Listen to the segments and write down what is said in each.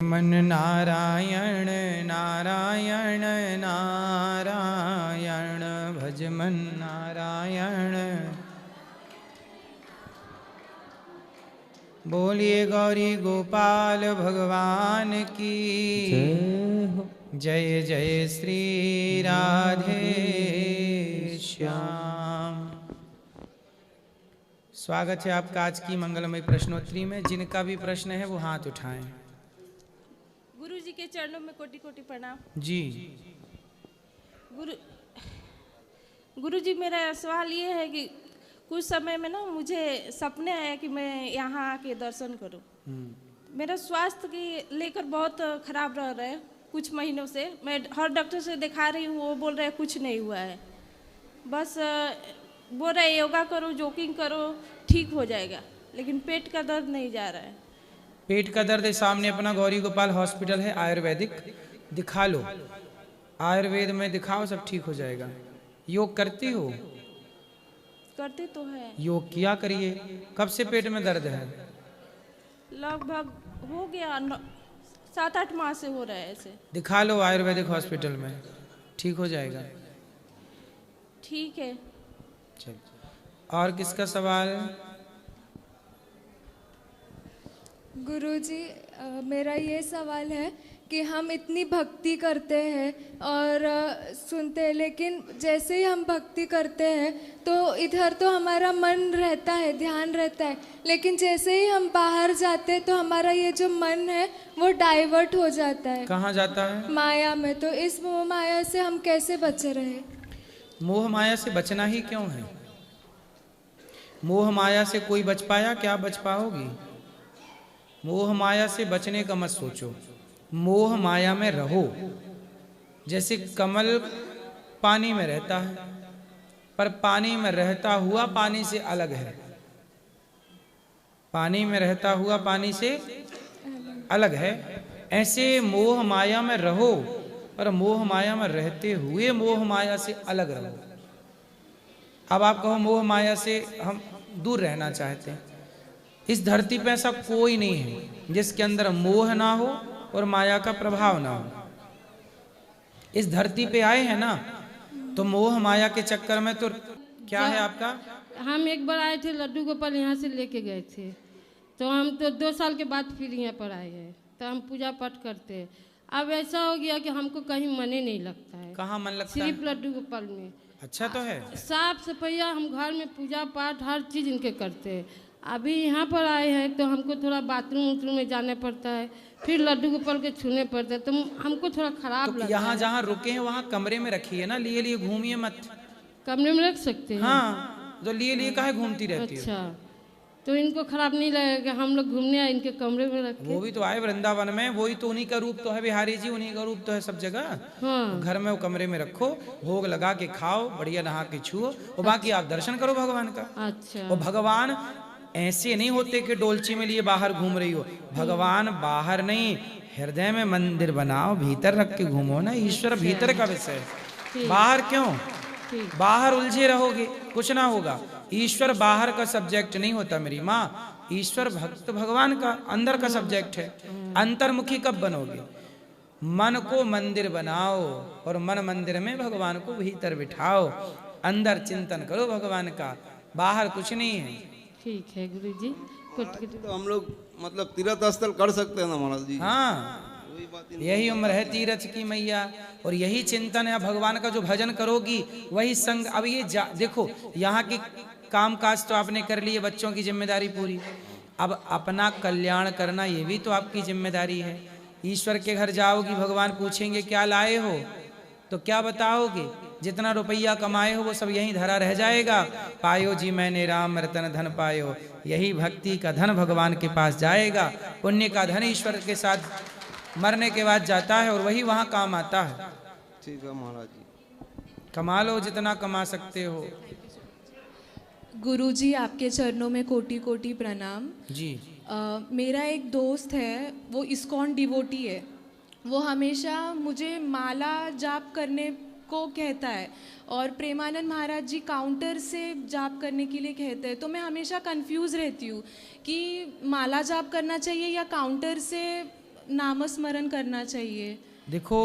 मन नारायण नारायण नारायण भज मन नारायण। बोलिए गौरी गोपाल भगवान की जय जय श्री राधे श्याम। स्वागत है आपका आज की मंगलमय प्रश्नोत्तरी में। जिनका भी प्रश्न है वो हाथ उठाएं। गुरु जी के चरणों में कोटि कोटि प्रणाम। जी गुरु जी, मेरा सवाल ये है कि कुछ समय में ना मुझे सपने आए कि मैं यहाँ आके दर्शन करूं। मेरा स्वास्थ्य की लेकर बहुत खराब रह रहा है कुछ महीनों से। मैं हर डॉक्टर से दिखा रही हूँ, वो बोल रहे हैं कुछ नहीं हुआ है, बस बोल रहे योगा करो, जॉगिंग करो, ठीक हो जाएगा, लेकिन पेट का दर्द नहीं जा रहा है। पेट का दर्द है, सामने अपना गौरी गोपाल हॉस्पिटल है आयुर्वेदिक, दिखा लो। आयुर्वेद में दिखाओ, सब ठीक हो जाएगा। योग करती हो? करते तो है। योग किया करिए। कब से पेट में दर्द है? लगभग हो गया 7-8 माह से हो रहा है ऐसे। दिखा लो आयुर्वेदिक हॉस्पिटल में, ठीक हो जाएगा। ठीक है। चल, और किसका सवाल? गुरुजी, मेरा ये सवाल है कि हम इतनी भक्ति करते हैं और सुनते हैं, लेकिन जैसे ही हम भक्ति करते हैं तो इधर तो हमारा मन रहता है, ध्यान रहता है, लेकिन जैसे ही हम बाहर जाते हैं तो हमारा ये जो मन है वो डाइवर्ट हो जाता है। कहाँ जाता है? माया में। तो इस मोह माया से हम कैसे बचे रहे? मोह माया से बचना ही क्यों है? मोह माया से कोई बच पाया? क्या बच पाओगी? मोह माया से बचने का मत सोचो, मोह माया में रहो। जैसे कमल पानी में रहता है, पर पानी में रहता हुआ पानी से अलग है। पानी में रहता हुआ पानी से अलग है। ऐसे मोह माया में रहो, पर मोह माया में रहते हुए मोह माया से अलग रहो। अब आप कहो मोह माया से हम दूर रहना चाहते हैं। इस धरती पे ऐसा कोई नहीं है जिसके अंदर मोह ना हो और माया का प्रभाव ना हो। इस धरती पे आए हैं ना, तो मोह माया के चक्कर में तो क्या है आपका? हम एक बार आए थे, लड्डू गोपाल यहाँ से लेके गए थे, तो हम तो 2 साल के बाद फिर यहाँ पर आए हैं, तो हम पूजा पाठ करते हैं। अब ऐसा हो गया कि हमको कहीं मन ही नहीं लगता है। कहाँ मन लगता सिर्फ है? लड्डू गोपाल में। अच्छा तो है। साफ सफाइया हम घर में पूजा पाठ हर चीज़ इनके करते हैं। अभी यहाँ पर आए हैं तो हमको थोड़ा बाथरूम उथरूम में जाना पड़ता है, फिर लड्डू गोपाल के छूने पड़ते हैं, तो हमको थोड़ा खराब लगता है। यहाँ जहाँ रुके हैं वहाँ कमरे में रखिए ना, लिए लिए घूमिए मत। कमरे में रख सकते हैं? हाँ, तो लिए लिए काहे घूमती रहती है? अच्छा, तो इनको खराब नहीं लगेगा हम लोग घूमने आए इनके कमरे में रख के? वो भी तो आए वृंदावन में, वही तो उन्हीं का रूप तो है बिहारी जी, उन्हीं का रूप तो है सब जगह। हाँ। घर में वो कमरे में रखो, भोग लगा के खाओ, बढ़िया नहा के छुओ, और बाकी आप दर्शन करो भगवान का। अच्छा। और भगवान ऐसे नहीं होते कि डोलची में लिए बाहर घूम रही हो। भगवान बाहर नहीं, हृदय में मंदिर बनाओ, भीतर रख के घूमो ना। ईश्वर भीतर का विषय है, बाहर क्यों? बाहर उलझे रहोगे कुछ ना होगा। ईश्वर बाहर का सब्जेक्ट नहीं होता मेरी माँ, ईश्वर भक्त भगवान का अंदर का सब्जेक्ट है। अंतर्मुखी कब बनोगे? मन को मंदिर बनाओ और मन मंदिर में भगवान को भीतर बिठाओ। अंदर चिंतन करो भगवान का, बाहर कुछ नहीं है। ठीक है गुरुजी। तो हम लोग मतलब तीर्थ स्थल कर सकते हैं ना महाराज जी? हाँ, यही उम्र है तीरथ की मैया, और यही चिंतन है। भगवान का जो भजन करोगी वही संग। अब ये देखो, यहाँ की काम काज तो आपने कर लिए, बच्चों की जिम्मेदारी पूरी। अब अपना कल्याण करना ये भी तो आपकी जिम्मेदारी है। ईश्वर के घर जाओगी, भगवान पूछेंगे क्या लाए हो, तो क्या बताओगे? जितना रुपया कमाए हो वो सब यहीं धरा रह जाएगा। पायो जी मैंने राम रतन धन पायो, यही भक्ति का धन भगवान के पास जाएगा। पुण्य का धन ईश्वर के साथ मरने के बाद जाता है और वही वहाँ काम आता है। ठीक है महाराज जी। कमा लो जितना कमा सकते हो। गुरुजी, आपके चरणों में कोटि कोटि प्रणाम जी। मेरा एक दोस्त है, वो इस्कॉन डिवोटी है। वो हमेशा मुझे माला जाप करने को कहता है और प्रेमानंद महाराज जी काउंटर से जाप करने के लिए कहते हैं। तो मैं हमेशा कंफ्यूज रहती हूँ कि माला जाप करना चाहिए या काउंटर से नामस्मरण करना चाहिए? देखो,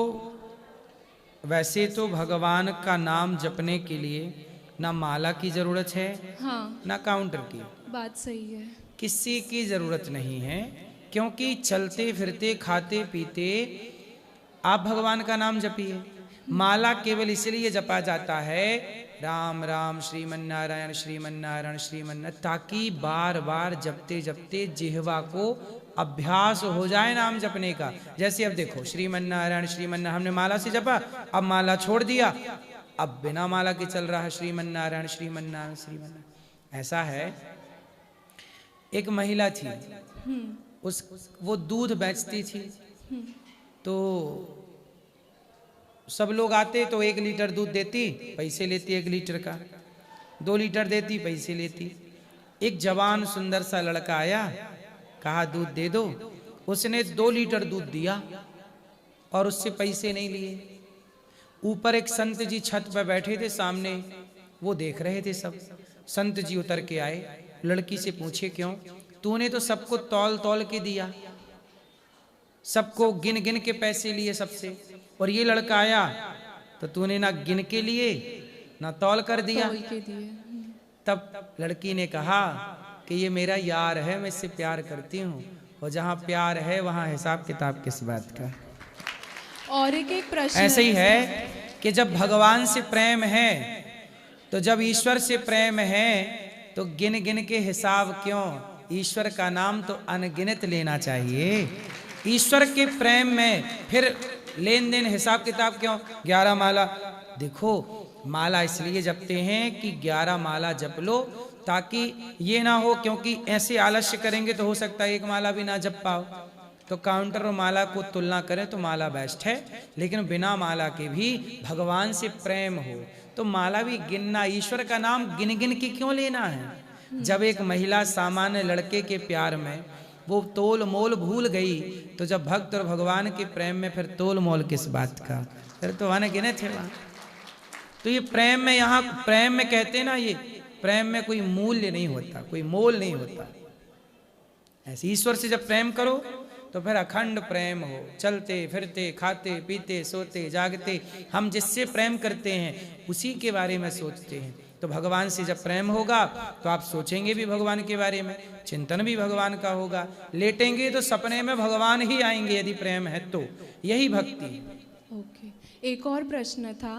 वैसे तो भगवान का नाम जपने के लिए ना माला की जरूरत है, हाँ, ना काउंटर की, बात सही है। किसी की जरूरत नहीं है, क्योंकि चलते फिरते खाते पीते आप भगवान का नाम जपिए। माला केवल इसलिए जपा जाता है राम राम श्रीमन्नारायण श्रीमन्नारायण श्रीमन्नारायण, ताकि बार बार जपते जपते जिह्वा को अभ्यास हो जाए नाम जपने का। जैसे अब देखो, श्रीमन्नारायण श्रीमन्नारायण हमने माला से जपा, अब माला छोड़ दिया, अब बिना माला के चल रहा है श्रीमन्नारायण श्रीमन्नारायण श्रीमन्नारायण। ऐसा है, एक महिला थी, वो दूध बेचती थी, तो सब लोग आते तो 1 लीटर दूध देती, पैसे लेती 1 लीटर का, 2 लीटर देती, पैसे लेती। एक जवान सुंदर सा लड़का आया, कहा दूध दे दो, उसने 2 लीटर दूध दिया और उससे पैसे नहीं लिए। ऊपर एक संत जी छत पर बैठे थे सामने, वो देख रहे थे सब। संत जी उतर के आए, लड़की से पूछे क्यों? तूने तो सबको तौल तौल के दिया, सबको गिन गिन के पैसे लिए सबसे, और ये लड़का आया तो तूने ना गिन के लिए ना तौल कर दिया। तौल के दिए। तब लड़की ने कहा कि ये मेरा यार है, मैं इससे प्यार करती हूँ, और जहाँ प्यार है वहाँ हिसाब किताब किस बात का। और एक प्रश्न ऐसे ही है कि जब भगवान से प्रेम है, तो जब ईश्वर से प्रेम है, तो गिन गिन के हिसाब क्यों? ईश्वर का नाम तो अनगिनत लेना चाहिए। ईश्वर के प्रेम में फिर लेन देन हिसाब किताब क्यों? 11 माला, देखो माला इसलिए जपते हैं कि 11 माला जप लो, ताकि ये ना हो, क्योंकि ऐसे आलस्य करेंगे तो हो सकता है 1 माला भी ना जप पाओ। तो काउंटर और माला को तुलना करें तो माला बेस्ट है, लेकिन बिना माला के भी भगवान से प्रेम हो तो माला भी गिनना, ईश्वर का नाम गिन गिन के क्यों लेना है? जब एक महिला सामान्य लड़के के प्यार में वो तोल मोल भूल गई, तो जब भक्त और भगवान के प्रेम में फिर तोल मोल किस बात का? फिर तो वहां गिने थे वहां। तो ये प्रेम में, यहाँ प्रेम में कहते हैं ना, ये प्रेम में कोई मूल्य नहीं होता, कोई मोल नहीं होता। ऐसे ईश्वर से जब प्रेम करो तो फिर अखंड प्रेम हो, चलते फिरते खाते पीते सोते जागते हम जिससे प्रेम करते हैं उसी के बारे में सोचते हैं। तो भगवान से जब प्रेम होगा तो आप सोचेंगे भी भगवान के बारे में, चिंतन भी भगवान का होगा, लेटेंगे तो सपने में भगवान ही आएंगे यदि प्रेम है तो। यही भक्ति है। ओके, एक और प्रश्न था,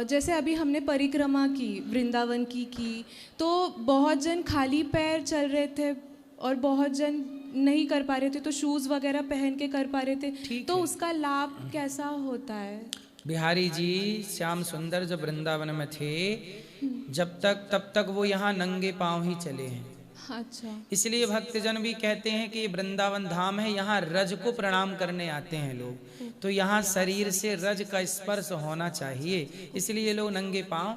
जैसे अभी हमने परिक्रमा की, वृंदावन की, तो बहुत जन खाली पैर चल रहे थे और बहुत जन नहीं कर पा रहे थे, तो शूज वगैरह पहन के कर पा रहे थे, तो उसका लाभ कैसा होता है? बिहारी जी श्याम सुंदर जब वृंदावन में थे, जब तक तब तक वो यहाँ नंगे पांव ही चले हैं। अच्छा, इसलिए भक्तजन भी कहते हैं कि वृंदावन धाम है, यहाँ रज को प्रणाम करने आते हैं लोग, तो यहाँ शरीर से रज का स्पर्श होना चाहिए, इसलिए लोग नंगे पांव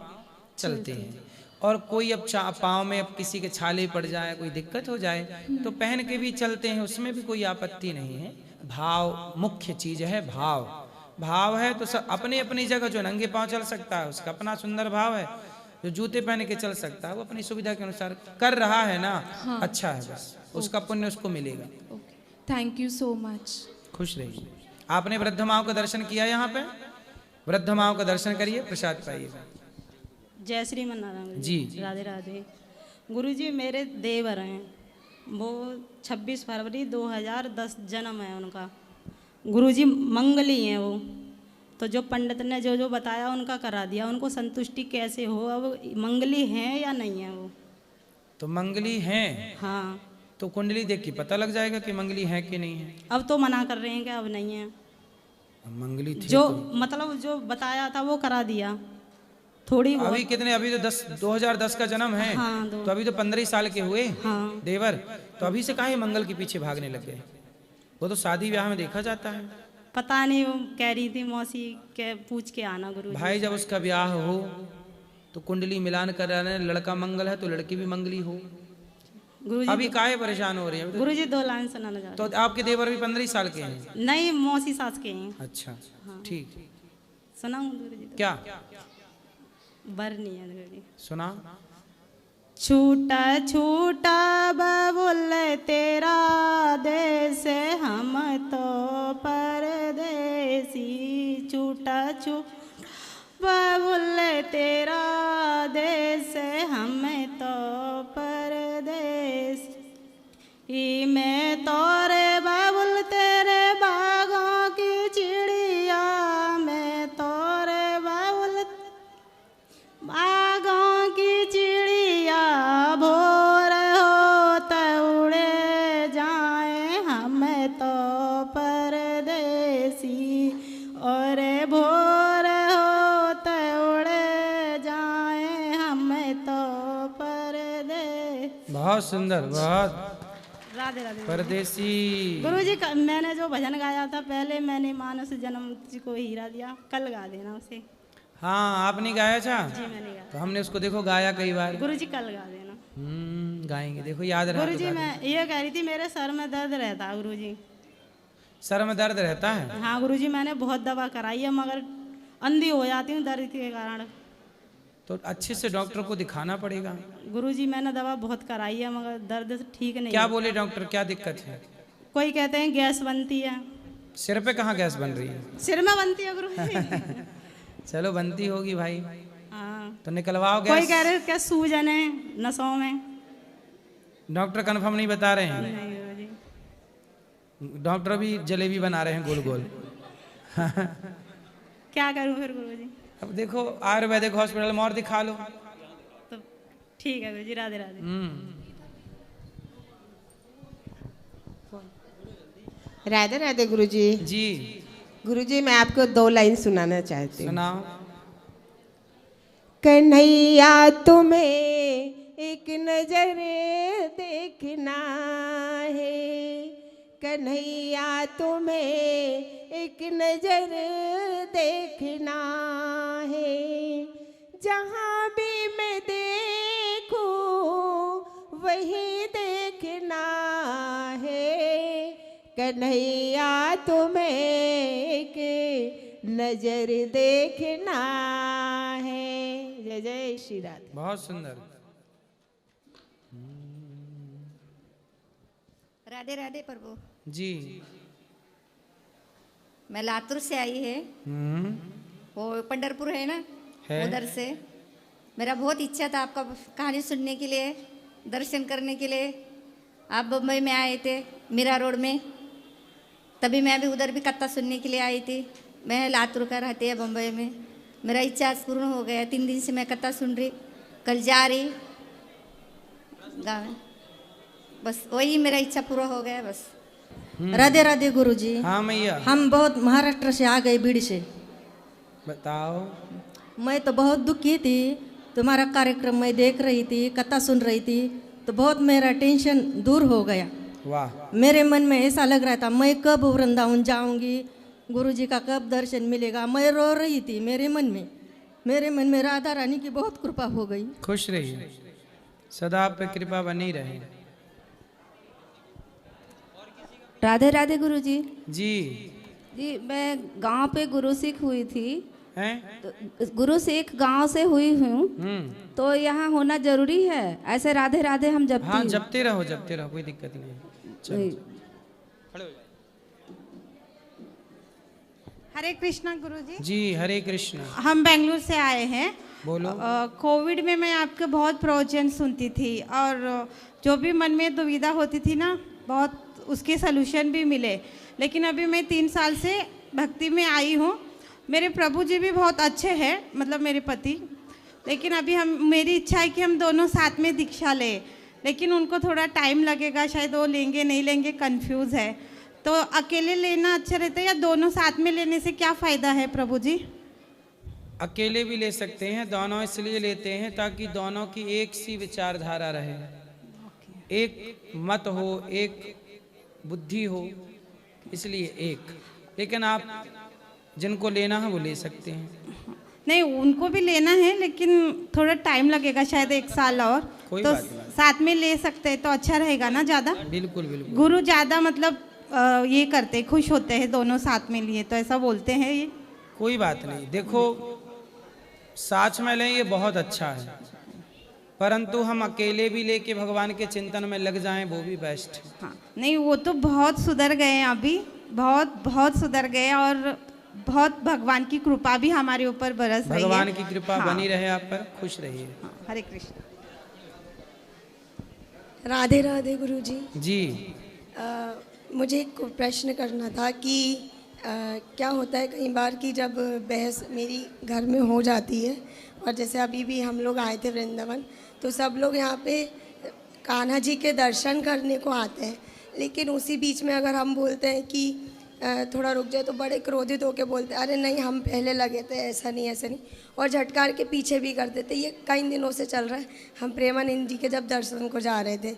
चलते हैं। और कोई अब पाँव में अब किसी के छाले पड़ जाए, कोई दिक्कत हो जाए, तो पहन के भी चलते हैं, उसमें भी कोई आपत्ति नहीं है। भाव मुख्य चीज है, भाव है तो सब अपनी अपनी जगह, जो नंगे पांव चल सकता है उसका अपना सुंदर भाव है, जो जूते पहन के चल सकता है वो अपनी सुविधा के अनुसार कर रहा है ना। हाँ, अच्छा है, बस उसका पुण्य उसको मिलेगा। Thank you so much. खुश रहिए। आपने वृद्ध माओं का दर्शन किया? यहाँ पे वृद्ध माओं का दर्शन करिए, प्रसाद पाइएगा। जय श्री मन्नारायण जी। राधे राधे। गुरुजी मेरे देवर हैं, वो 26 फरवरी 2010 जन्म है उनका। गुरुजी मंगली हैं वो, तो जो पंडित ने जो जो बताया उनका करा दिया, उनको संतुष्टि कैसे हो? अब मंगली हैं या नहीं है वो? तो मंगली हैं, हाँ। तो कुंडली देख के पता लग जाएगा कि मंगली है कि नहीं है। अब तो मना कर रहे हैं कि अब नहीं है। मंगली थी जो तो। मतलब जो बताया था वो करा दिया थोड़ी बहुत। अभी कितने, अभी तो 2010 का जन्म है। हाँ, तो अभी तो 15 साल के हुए। हाँ। देवर तो अभी से काहे मंगल के पीछे भागने लग गए? वो तो शादी ब्याह में देखा जाता है। पता नहीं, वो कह रही थी मौसी के पूछ के आना गुरु। भाई जब उसका ब्याह हो तो कुंडली मिलान कर रहे हैं, लड़का मंगल है तो लड़की भी मंगली हो। गुरुजी अभी काहे परेशान हो रही है? गुरुजी 2 लाइन सुनाना चाहते। तो आपके देवर भी 15 साल के हैं? नहीं, मौसी सास के हैं। अच्छा, ठीक। सुनाऊं गुरुजी? क्या बर नहीं है गुरुजी। सुना? छूटा छूटा बबुल तेरा देश हम तो परदेसी। छूटा छूटा बबुल तेरा देश हम तो परदेसी। मैं तोरे बबुल तेरे बागों की चिड़िया, मैं तोरे बबुल बागों की चिड़िया। भोर होते उड़े जाए हम तो परदेसी। और भोर होते उड़े जाए हम तो परदेसी। बहुत सुंदर, बहुत राधे राधे। परदेसी। गुरुजी मैंने जो भजन गाया था पहले, मैंने मानस जन्म जी को हीरा दिया, कल गा देना उसे। हाँ, आपने गाया था? जी मैंने गाया। तो हमने उसको देखो गाया कई बार। गुरुजी कल गा देना। गाएंगे, देखो याद रहा। गुरुजी मैं ये कह रही थी, मेरे सर में दर्द रहता है गुरुजी। सर में दर्द रहता है? हाँ गुरुजी, मैंने बहुत दवा कराई है मगर अंधी हो जाती हूँ दर्द के कारण। तो अच्छे से डॉक्टर को दिखाना पड़ेगा। गुरुजी मैंने दवा बहुत कराई है मगर दर्द ठीक नहीं। क्या बोले डॉक्टर, क्या दिक्कत है? कोई कहते हैं गैस बनती है। सिर पे कहाँ गैस बन रही है? सिर में बनती है गुरुजी। चलो बनती होगी भाई। हाँ तो निकलवाओ गैस। कोई कह रहे क्या सूजन है नसों में। डॉक्टर कंफर्म नहीं बता रहे हैं? नहीं गुरुजी। डॉक्टर भी जलेबी बना रहे हैं गोल गोल। क्या करूँ फिर गुरुजी? अब देखो आयुर्वेदिक हॉस्पिटल में और दिखा लो। तो ठीक है गुरुजी, राधे राधे। राधे राधे गुरुजी। जी गुरुजी मैं आपको 2 लाइन सुनाना चाहती हूँ। सुनाओ। कन्हैया तुम्हें एक नजर देखना है, कन्हैया तुम्हें एक नजर देखना है। जहाँ भी मैं देखूं वही देखना है, कन्हैया तुम्हें एक नजर देखना है। जय जय श्री राधे। बहुत सुंदर। राधे राधे प्रभु जी। मैं लातूर से आई है, वो पंढरपुर है ना, है। उधर से। मेरा बहुत इच्छा था आपका कहानी सुनने के लिए, दर्शन करने के लिए। आप बम्बई में आए थे मीरा रोड में, तभी मैं भी उधर भी कथा सुनने के लिए आई थी। मैं लातूर का रहती है बम्बई में। मेरा इच्छा पूर्ण हो गया। 3 दिन से मैं कथा सुन रही, कल जा रही गाँव में। बस वही मेरा इच्छा पूरा हो गया बस। राधे राधे गुरुजी। हाँ मैया। हम बहुत महाराष्ट्र से आ गए, बीड़ से। बताओ। मैं तो बहुत दुखी थी, तुम्हारा कार्यक्रम मैं देख रही थी, कथा सुन रही थी, तो बहुत मेरा टेंशन दूर हो गया। वाह। मेरे मन में ऐसा लग रहा था मैं कब वृंदावन जाऊंगी, गुरुजी का कब दर्शन मिलेगा। मैं रो रही थी मेरे मन में राधा रानी की बहुत कृपा हो गई। खुश रहिए, सदा आप पे कृपा बनी रहे। राधे राधे गुरुजी। जी। जी मैं गांव पे गुरु सीख हुई थी। हैं? तो गुरु सीख गांव से हुई हूँ, तो यहाँ होना जरूरी है। ऐसे राधे राधे हम जपती हाँ हूँ। जपते रहो कोई दिक्कत नहीं। चलो। हरे कृष्णा गुरुजी। जी हरे कृष्ण। हम बेंगलुरु से आए हैं। बोलो। कोविड में मैं आपके बहुत प्रवचन सुनती थी और जो भी मन में दुविधा होती थी ना, बहुत उसके सलूशन भी मिले। लेकिन अभी मैं 3 साल से भक्ति में आई हूँ। मेरे प्रभु जी भी बहुत अच्छे हैं, मतलब मेरे पति। लेकिन अभी मेरी इच्छा है कि हम दोनों साथ में दीक्षा लें, लेकिन उनको थोड़ा टाइम लगेगा, शायद वो लेंगे नहीं लेंगे, कंफ्यूज है। तो अकेले लेना अच्छा रहता है या दोनों साथ में लेने से क्या फ़ायदा है प्रभु जी? अकेले भी ले सकते हैं, दोनों इसलिए लेते हैं ताकि दोनों की एक सी विचारधारा रहे, एक मत हो, एक बुद्धि हो, इसलिए एक। लेकिन आप जिनको लेना है वो ले सकते हैं। नहीं, उनको भी लेना है लेकिन थोड़ा टाइम लगेगा, शायद 1 साल और। कोई तो बात नहीं। साथ में ले सकते हैं तो अच्छा रहेगा ना ज़्यादा। बिल्कुल बिल्कुल। गुरु ज़्यादा मतलब ये करते, खुश होते हैं दोनों साथ में लिए, तो ऐसा बोलते हैं ये। कोई बात नहीं, देखो साथ में लें ये बहुत अच्छा है। परंतु हम अकेले भी लेके भगवान के चिंतन में लग जाएं वो भी बेस्ट है। हाँ, नहीं वो तो बहुत सुधर गए हैं अभी, बहुत बहुत सुधर गए और बहुत भगवान की कृपा भी हमारे ऊपर बरस रही है। भगवान की कृपा हाँ। बनी रहे आप पर, खुश रहिए। हाँ, हरे कृष्ण। राधे राधे गुरुजी जी। मुझे एक प्रश्न करना था कि क्या होता है कई बार कि जब बहस मेरी घर में हो जाती है, और जैसे अभी भी हम लोग आए थे वृंदावन, तो सब लोग यहाँ पे कान्हा जी के दर्शन करने को आते हैं, लेकिन उसी बीच में अगर हम बोलते हैं कि थोड़ा रुक जाए तो बड़े क्रोधित होकर बोलते हैं अरे नहीं हम पहले लगे थे, ऐसा नहीं ऐसा नहीं, और झटकार के पीछे भी कर देते। ये कई दिनों से चल रहा है। हम प्रेमानंद जी के जब दर्शन को जा रहे थे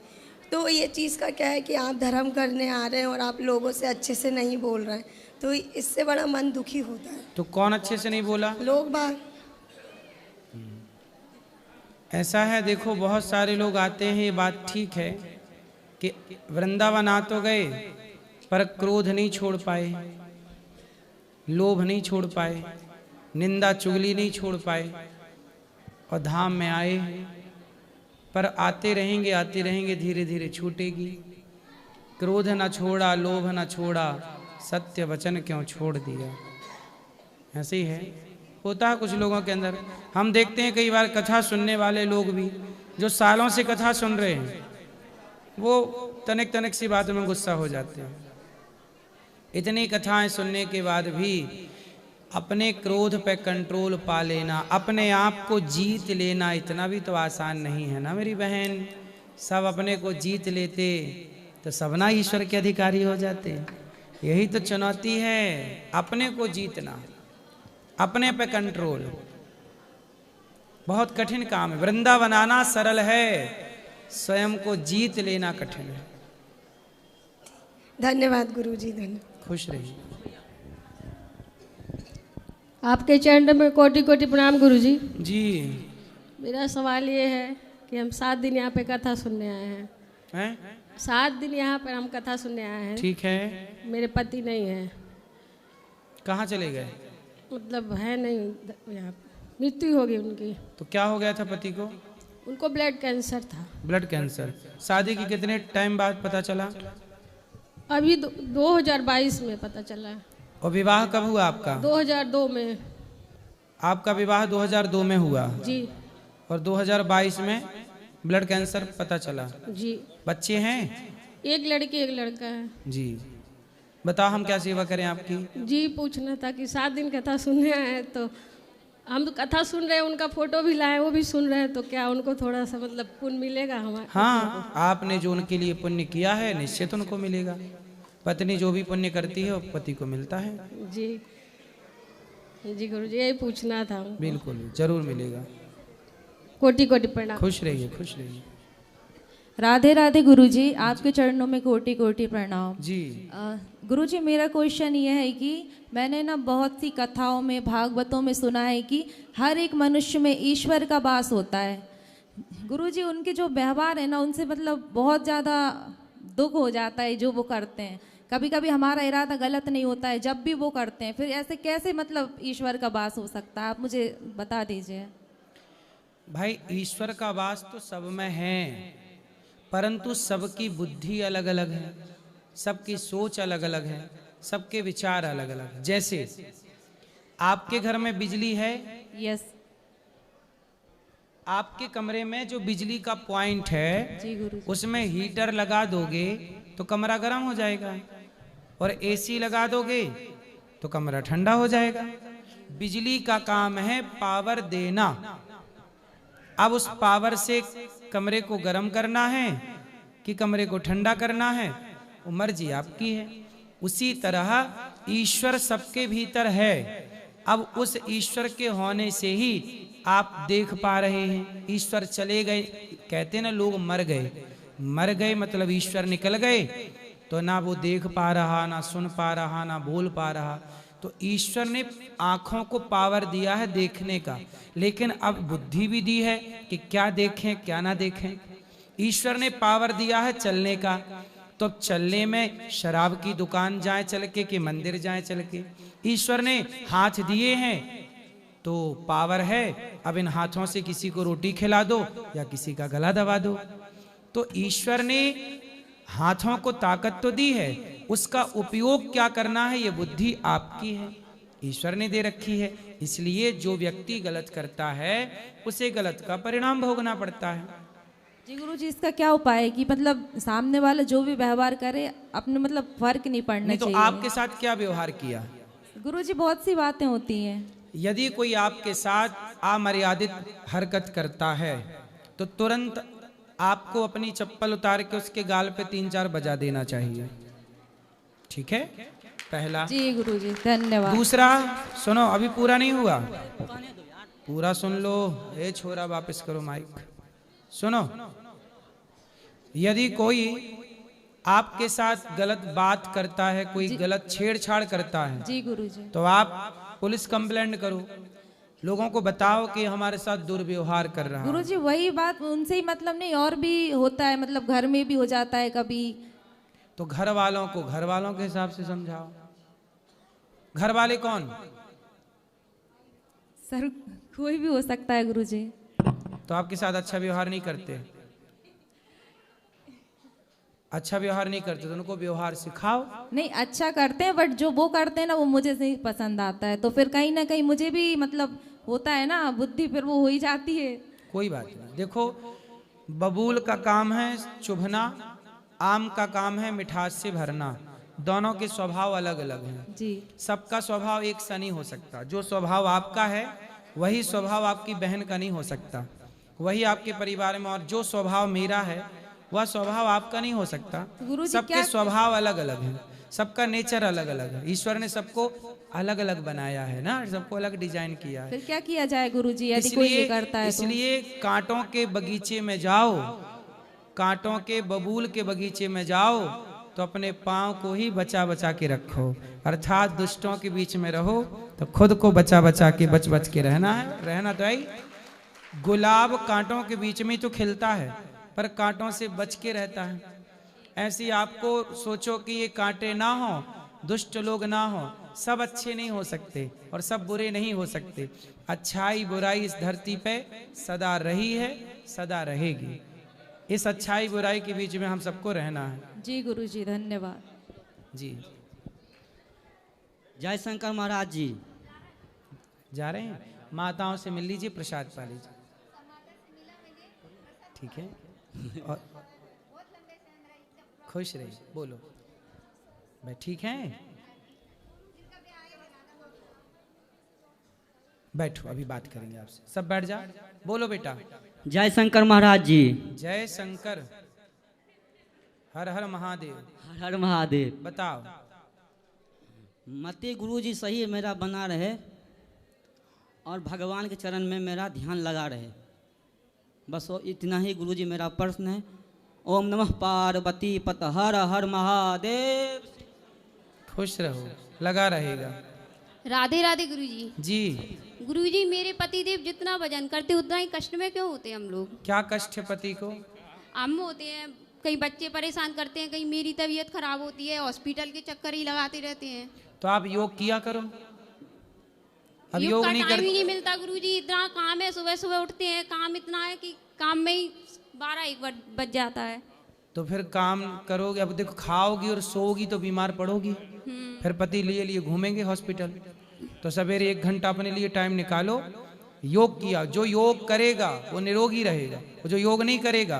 तो ये चीज़ का क्या है कि आप धर्म करने आ रहे हैं और आप लोगों से अच्छे से नहीं बोल रहे हैं, तो इससे बड़ा मन दुखी होता है। तो कौन अच्छे से नहीं बोला? लोग बाग। ऐसा है, देखो बहुत सारे लोग आते हैं, ये बात ठीक है कि वृंदावन आ तो गए पर क्रोध नहीं छोड़ पाए, लोभ नहीं छोड़ पाए, निंदा चुगली नहीं छोड़ पाए, और धाम में आए पर आते रहेंगे धीरे धीरे छूटेगी। क्रोध न छोड़ा, लोभ न छोड़ा, सत्य वचन क्यों छोड़ दिया। ऐसे ही है, होता है कुछ लोगों के अंदर। हम देखते हैं कई बार कथा सुनने वाले लोग भी जो सालों से कथा सुन रहे हैं, वो तनिक तनिक सी बातों में गुस्सा हो जाते हैं। इतनी कथाएं सुनने के बाद भी अपने क्रोध पे कंट्रोल पा लेना, अपने आप को जीत लेना, इतना भी तो आसान नहीं है ना मेरी बहन। सब अपने को जीत लेते तो सबना ईश्वर के अधिकारी हो जाते। यही तो चुनौती है, अपने को जीतना, अपने पे कंट्रोल। बहुत कठिन काम है। वृंदावन आना सरल है, स्वयं को जीत लेना कठिन है। धन्यवाद गुरुजी, धन्यवाद। खुश रहिए। आपके चरण में कोटि कोटि प्रणाम गुरुजी। जी। मेरा सवाल ये है कि हम 7 दिन यहाँ पे कथा सुनने आए हैं। 7 दिन यहाँ पर हम कथा सुनने आए हैं। ठीक है। मेरे पति नहीं है। कहाँ चले गए? मतलब है नहीं यहाँ, मृत्यु हो गई उनकी। तो क्या हो गया था पति को? उनको ब्लड कैंसर था। Blood cancer. शादी की कितने टाइम बाद पता चला? अभी 2022 में पता चला। और विवाह कब हुआ आपका? 2002 में। आपका विवाह 2002 में हुआ जी। और 2022 में ब्लड कैंसर पता चला। जी। बच्चे हैं? एक लड़की एक लड़का है। जी। बताओ हम क्या सेवा करें आपकी? जी पूछना था कि 7 दिन कथा सुनने आए हैं, तो हम कथा सुन रहे हैं, उनका फोटो भी लाए, वो भी सुन रहे हैं, तो क्या उनको थोड़ा सा मतलब पुण्य मिलेगा हमारे? हाँ, आपने जो उनके लिए पुण्य किया है निश्चित उनको मिलेगा। पत्नी जो भी पुण्य करती है वो पति को मिलता है। जी जी गुरुजी, यही पूछना था। बिल्कुल जरूर मिलेगा। कोटि कोटि प्रणाम। खुश रहिए, खुश रहिए। राधे राधे गुरुजी, आपके चरणों में कोटि कोटि प्रणाम। जी। गुरुजी मेरा क्वेश्चन ये है कि मैंने ना बहुत सी कथाओं में, भागवतों में सुना है कि हर एक मनुष्य में ईश्वर का वास होता है। गुरुजी उनके जो व्यवहार है ना, उनसे मतलब बहुत ज़्यादा दुख हो जाता है जो वो करते हैं। कभी कभी हमारा इरादा गलत नहीं होता है, जब भी वो करते हैं, फिर ऐसे कैसे मतलब ईश्वर का वास हो सकता है? आप मुझे बता दीजिए। भाई ईश्वर का वास तो सब में है, परंतु सबकी बुद्धि अलग अलग है, सबकी सोच अलग अलग है, सबके विचार अलग अलग है। जैसे आपके घर में बिजली है। यस। आपके कमरे में जो बिजली का पॉइंट है, जी गुरु, उसमें हीटर लगा दोगे तो कमरा गर्म हो जाएगा, और एसी लगा दोगे तो कमरा ठंडा हो जाएगा। बिजली का काम है पावर देना। अब उस पावर से कमरे को गर्म करना है कि कमरे को ठंडा करना है, वो मर्जी आपकी है। उसी तरह ईश्वर सबके भीतर है। अब उस ईश्वर के होने से ही आप देख पा रहे हैं। ईश्वर चले गए, कहते ना लोग मर गए, मर गए मतलब ईश्वर निकल गए, तो ना वो देख पा रहा, ना सुन पा रहा, ना बोल पा रहा। तो ईश्वर ने आंखों को पावर दिया है देखने का, लेकिन अब बुद्धि भी दी है कि क्या देखें क्या ना देखें। ईश्वर ने पावर दिया है चलने का, तो चलने में शराब की दुकान जाए चल के कि मंदिर जाए चल के। ईश्वर ने हाथ दिए हैं तो पावर है, अब इन हाथों से किसी को रोटी खिला दो या किसी का गला दबा दो। तो ईश्वर ने हाथों को ताकत तो दी है, उसका उपयोग क्या करना है ये बुद्धि आपकी है, ईश्वर ने दे रखी है। इसलिए जो व्यक्ति गलत करता है उसे गलत का परिणाम भोगना पड़ता है। जी गुरु जी, इसका क्या उपाय है कि मतलब सामने वाला जो भी व्यवहार करे अपने मतलब फर्क नहीं पड़ना नहीं तो चाहिए। आपके साथ क्या व्यवहार किया? गुरु जी बहुत सी बातें होती हैं। यदि कोई आपके साथ अमर्यादित हरकत करता है तो तुरंत आपको अपनी चप्पल उतार के उसके गाल पे 3-4 बजा देना चाहिए। ठीक है, पहला। जी गुरु जी धन्यवाद। दूसरा सुनो, अभी पूरा नहीं हुआ, पूरा सुन लो। ए छोरा वापस करो माइक। सुनो, यदि कोई आपके साथ गलत बात करता है, कोई गलत छेड़छाड़ करता है, जी गुरु जी, तो आप पुलिस कंप्लेंट करो, लोगों को बताओ कि हमारे साथ दुर्व्यवहार कर रहा है। गुरु जी वही बात, उनसे ही मतलब नहीं और भी होता है, मतलब घर में भी हो जाता है कभी। तो घर वालों को घर वालों के हिसाब से समझाओ। घर वाले कौन? सर कोई भी हो सकता है गुरु जी। तो आपके साथ अच्छा व्यवहार नहीं करते, अच्छा व्यवहार नहीं करते तो उनको व्यवहार सिखाओ। नहीं अच्छा करते हैं, बट जो वो करते हैं ना वो मुझे नहीं पसंद आता है, तो फिर कहीं ना कहीं मुझे भी मतलब होता है ना, बुद्धि फिर वो हो ही जाती है। कोई बात नहीं, देखो बबूल का काम है चुभना, आम का काम है मिठास से भरना। दोनों के स्वभाव अलग अलग हैं जी। सबका स्वभाव एक सा नहीं हो सकता। जो स्वभाव आपका है वही स्वभाव आपकी बहन का नहीं हो सकता, वही आपके परिवार में, और जो स्वभाव मेरा है वह स्वभाव आपका नहीं हो सकता। सबके स्वभाव अलग अलग हैं, सबका नेचर अलग अलग है। ईश्वर ने सबको अलग अलग बनाया है ना, सबको अलग डिजाइन किया है। फिर क्या किया जाए गुरु जी यदि कोई ये करता है? इसलिए कांटों के बगीचे में जाओ, कांटों के बबूल के बगीचे में जाओ तो अपने पाँव को ही बचा बचा के रखो, अर्थात दुष्टों के बीच में रहो तो खुद को बचा बचा के बच बच के रहना है। रहना तो है। गुलाब कांटों के बीच में तो खिलता है पर कांटों से बच के रहता है। ऐसे ही आपको सोचो कि ये कांटे ना हो, दुष्ट लोग ना हो, सब अच्छे नहीं हो सकते और सब बुरे नहीं हो सकते। अच्छाई बुराई इस धरती पे सदा रही है, सदा रहेगी। इस अच्छाई बुराई के बीच में हम सबको रहना है। जी गुरु जी धन्यवाद। जी जय शंकर महाराज जी। जा रहे हैं, माताओं से मिल लीजिए, प्रसाद पा लीजिए। ठीक है, और खुश रहिए। बोलो भाई, ठीक है, बैठो, अभी बात करेंगे आपसे। सब बैठ जा, बोलो बेटा। जय शंकर महाराज जी। जय शंकर, हर हर महादेव। हर हर महादेव। बताओ। मते गुरु जी सही मेरा बना रहे और भगवान के चरण में मेरा ध्यान लगा रहे, बस वो इतना ही गुरु जी मेरा प्रश्न है। ओम नमः पार्वती पत हर हर महादेव। खुश रहो, लगा रहेगा। राधे राधे गुरुजी। जी गुरुजी, मेरे पतिदेव जितना भजन करते उतना ही कष्ट में क्यों होते हैं हम लोग? क्या कष्ट है पति को? हम होते हैं, कई बच्चे परेशान करते हैं, कहीं मेरी तबीयत खराब होती है, हॉस्पिटल के चक्कर ही लगाते रहते हैं। तो आप योग किया करो। अब योग का नहीं टाइम कर... ही नहीं मिलता गुरुजी, इतना काम है, सुबह सुबह उठते हैं, काम इतना है कि काम में ही 12-1 बज जाता है। तो फिर काम करोगे, अब देखो खाओगी और सोओगी तो बीमार पड़ोगी, फिर पति लिए घूमेंगे हॉस्पिटल। तो सवेरे 1 घंटा अपने लिए टाइम निकालो, योग किया। जो योग करेगा वो निरोगी रहेगा, जो योग नहीं करेगा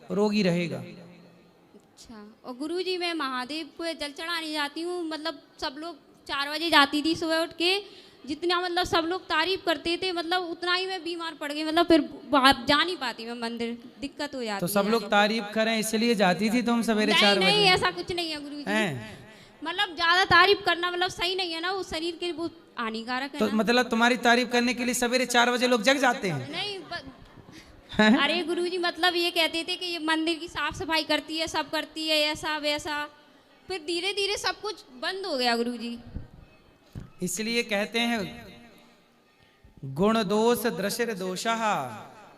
वो रोगी रहेगा। अच्छा, और गुरुजी मैं महादेव को जल चढ़ाने जाती हूँ, मतलब सब लोग 4 बजे जाती थी सुबह उठ के, जितना मतलब सब लोग तारीफ करते थे, मतलब उतना ही मैं बीमार पड़ गई, मतलब फिर जा नहीं पाती मैं मंदिर, दिक्कत हो जाती। तो सब लोग तारीफ करें इसलिए जाती थी तुम सवेरे 4 बजे? नहीं, ऐसा कुछ नहीं है गुरुजी, मतलब ज्यादा तारीफ करना मतलब सही नहीं है ना, वो शरीर के लिए बहुत हानिकारक है। तो मतलब तुम्हारी तारीफ करने के लिए सवेरे 4 बजे लोग जग जाते हैं? नहीं अरे गुरुजी, मतलब ये कहते थे कि ये मंदिर की साफ सफाई करती है, सब करती है, ऐसा वैसा, फिर धीरे धीरे सब कुछ बंद हो गया गुरुजी। इसलिए कहते हैं गुण दोष दृश्य दोषः,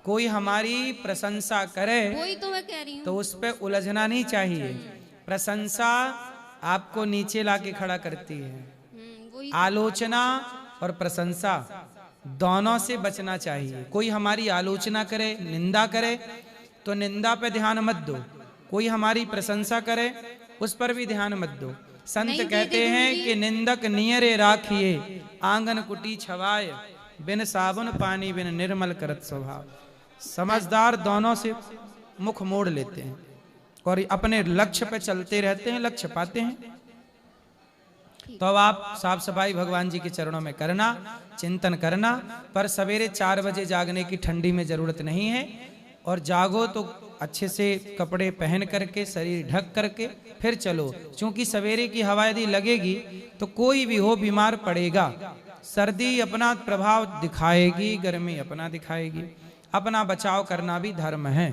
कोई हमारी प्रशंसा करे वही तो मैं कह रही हूँ, तो उस पर उलझना नहीं चाहिए। प्रशंसा आपको नीचे लाके खड़ा करती है, आलोचना और प्रशंसा दोनों से बचना चाहिए। कोई हमारी आलोचना करे, निंदा करे तो निंदा पे ध्यान मत दो, कोई हमारी प्रशंसा करे उस पर भी ध्यान मत दो। संत कहते हैं कि निंदक नियरे राखिए, आंगन कुटी छवाए, बिन साबुन पानी बिन निर्मल करत स्वभाव। समझदार दोनों से मुख मोड़ लेते हैं और अपने लक्ष्य पे चलते रहते हैं, लक्ष्य पाते हैं। तो अब आप साफ सफाई भगवान जी के चरणों में करना, चिंतन करना, पर सवेरे 4 बजे जागने की ठंडी में जरूरत नहीं है। और जागो तो अच्छे से कपड़े पहन करके, शरीर ढक करके फिर चलो, क्योंकि सवेरे की हवा यदि लगेगी तो कोई भी हो बीमार पड़ेगा। सर्दी अपना प्रभाव दिखाएगी, गर्मी अपना दिखाएगी। अपना बचाव करना भी धर्म है।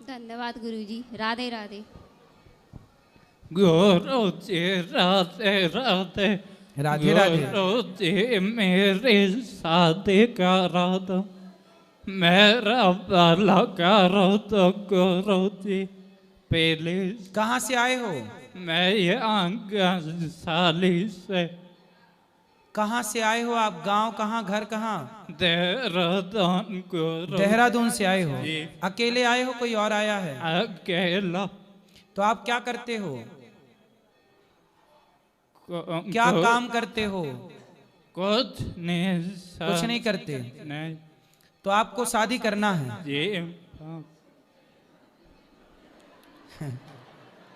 धन्यवाद गुरुजी। राधे राधे। गुरुजी राधे राधे। राधे राधे। गुरुजी मेरे शादी करा दो, मेरा भला करो तो गुरुजी प्लीज। कहाँ से आए हो? मैं ये आंगन साली से। कहाँ से आए हो आप? गांव कहाँ, घर कहाँ? देहरादून। देहरादून से आए हो? जी। अकेले आए हो, कोई और आया है? अकेला। तो आप क्या करते हो? क्या काम करते हो? कुछ नहीं। कुछ नहीं करते? नहीं। तो आपको शादी करना है? जी।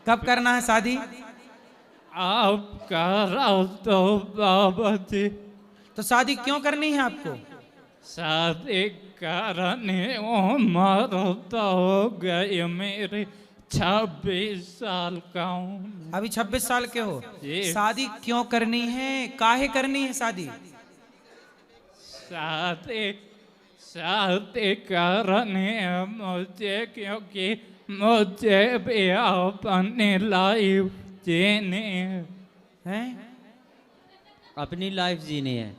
कब करना है शादी? आप करा तो बाबा जी। तो शादी क्यों करनी है आपको? शादी करने उम्र तो हो गई मेरी, 26 साल का हूँ। अभी 26 साल के हो? जी। शादी क्यों करनी है, काहे करनी है शादी? शादी करने मुझे, क्योंकि मुझे भी अपनी लाइफ जीनी है। अपनी लाइफ जीनी है।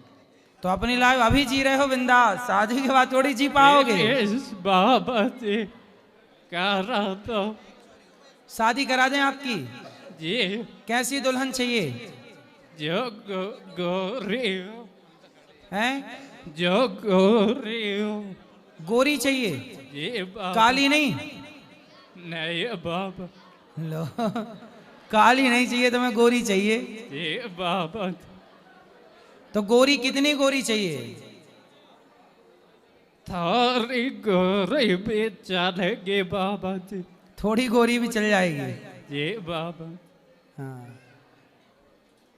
तो अपनी लाइफ अभी जी रहे हो बिंदास, शादी के बाद थोड़ी जी पाओगे। बाबा जी करा तो शादी करा दें आपकी? जी। कैसी दुल्हन चाहिए? जो गोरी है, जो गोरी हो। गोरी चाहिए? जी बाबा। काली नहीं? नहीं बाबा। लो, काली नहीं चाहिए तो मैं गोरी चाहिए। जी बाबा। तो गोरी कितनी गोरी चाहिए? थोड़ी गोरी भी चलेगी बाबा जी। थोड़ी गोरी भी चल जाएगी? जी बाबा। हाँ।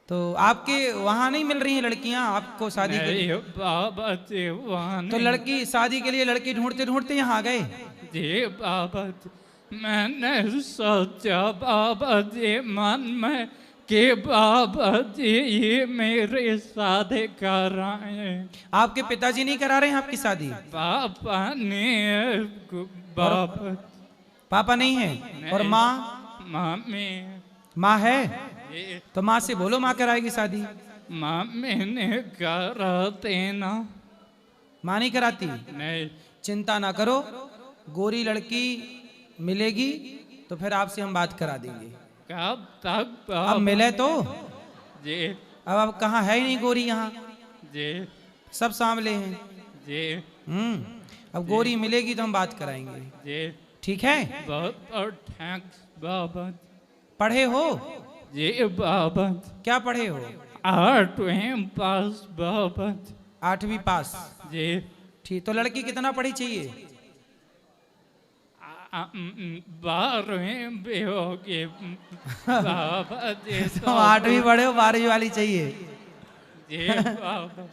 तो आपके वहाँ नहीं मिल रही हैं लड़कियाँ आपको शादी के लिए? बाबा जी वहाँ तो लड़की, शादी के लिए लड़की ढूंढते ढूंढते यहाँ आ गए? जी बाबा जी। मैंने सोचा बाबा जी मन में कि बाबा जी ये मेरे शादी कराए। आपके पिताजी नहीं करा रहे हैं आपकी शादी? पापा ने। बाबा। पापा नहीं है? और माँ? मम्मी। माँ है? तो माँ से बोलो, माँ कराएगी शादी। मम्मी ने कराते ना। माँ नहीं कराती? नहीं। चिंता ना करो, गोरी लड़की मिलेगी तो फिर आपसे हम बात करा देंगे। कब तक? अब मिले तो? जी। अब कहाँ है ही नहीं गोरी यहाँ। जी। सब सामले हैं। जी। अब गोरी मिलेगी तो हम बात कराएंगे। जी। ठीक है? बहुत बहुत थैंक्स बाबा। पढ़े हो? जी बाबा। क्या पढ़े हो? 8वीं पास बाबा। 8वीं पास? जी। ठीक। तो लड़की कितना पढ़ी चाहिए? 12वीं भी होगी बाबा जी। तो 8वीं पढ़े हो, 12वीं वाली चाहिए? जी बाबा।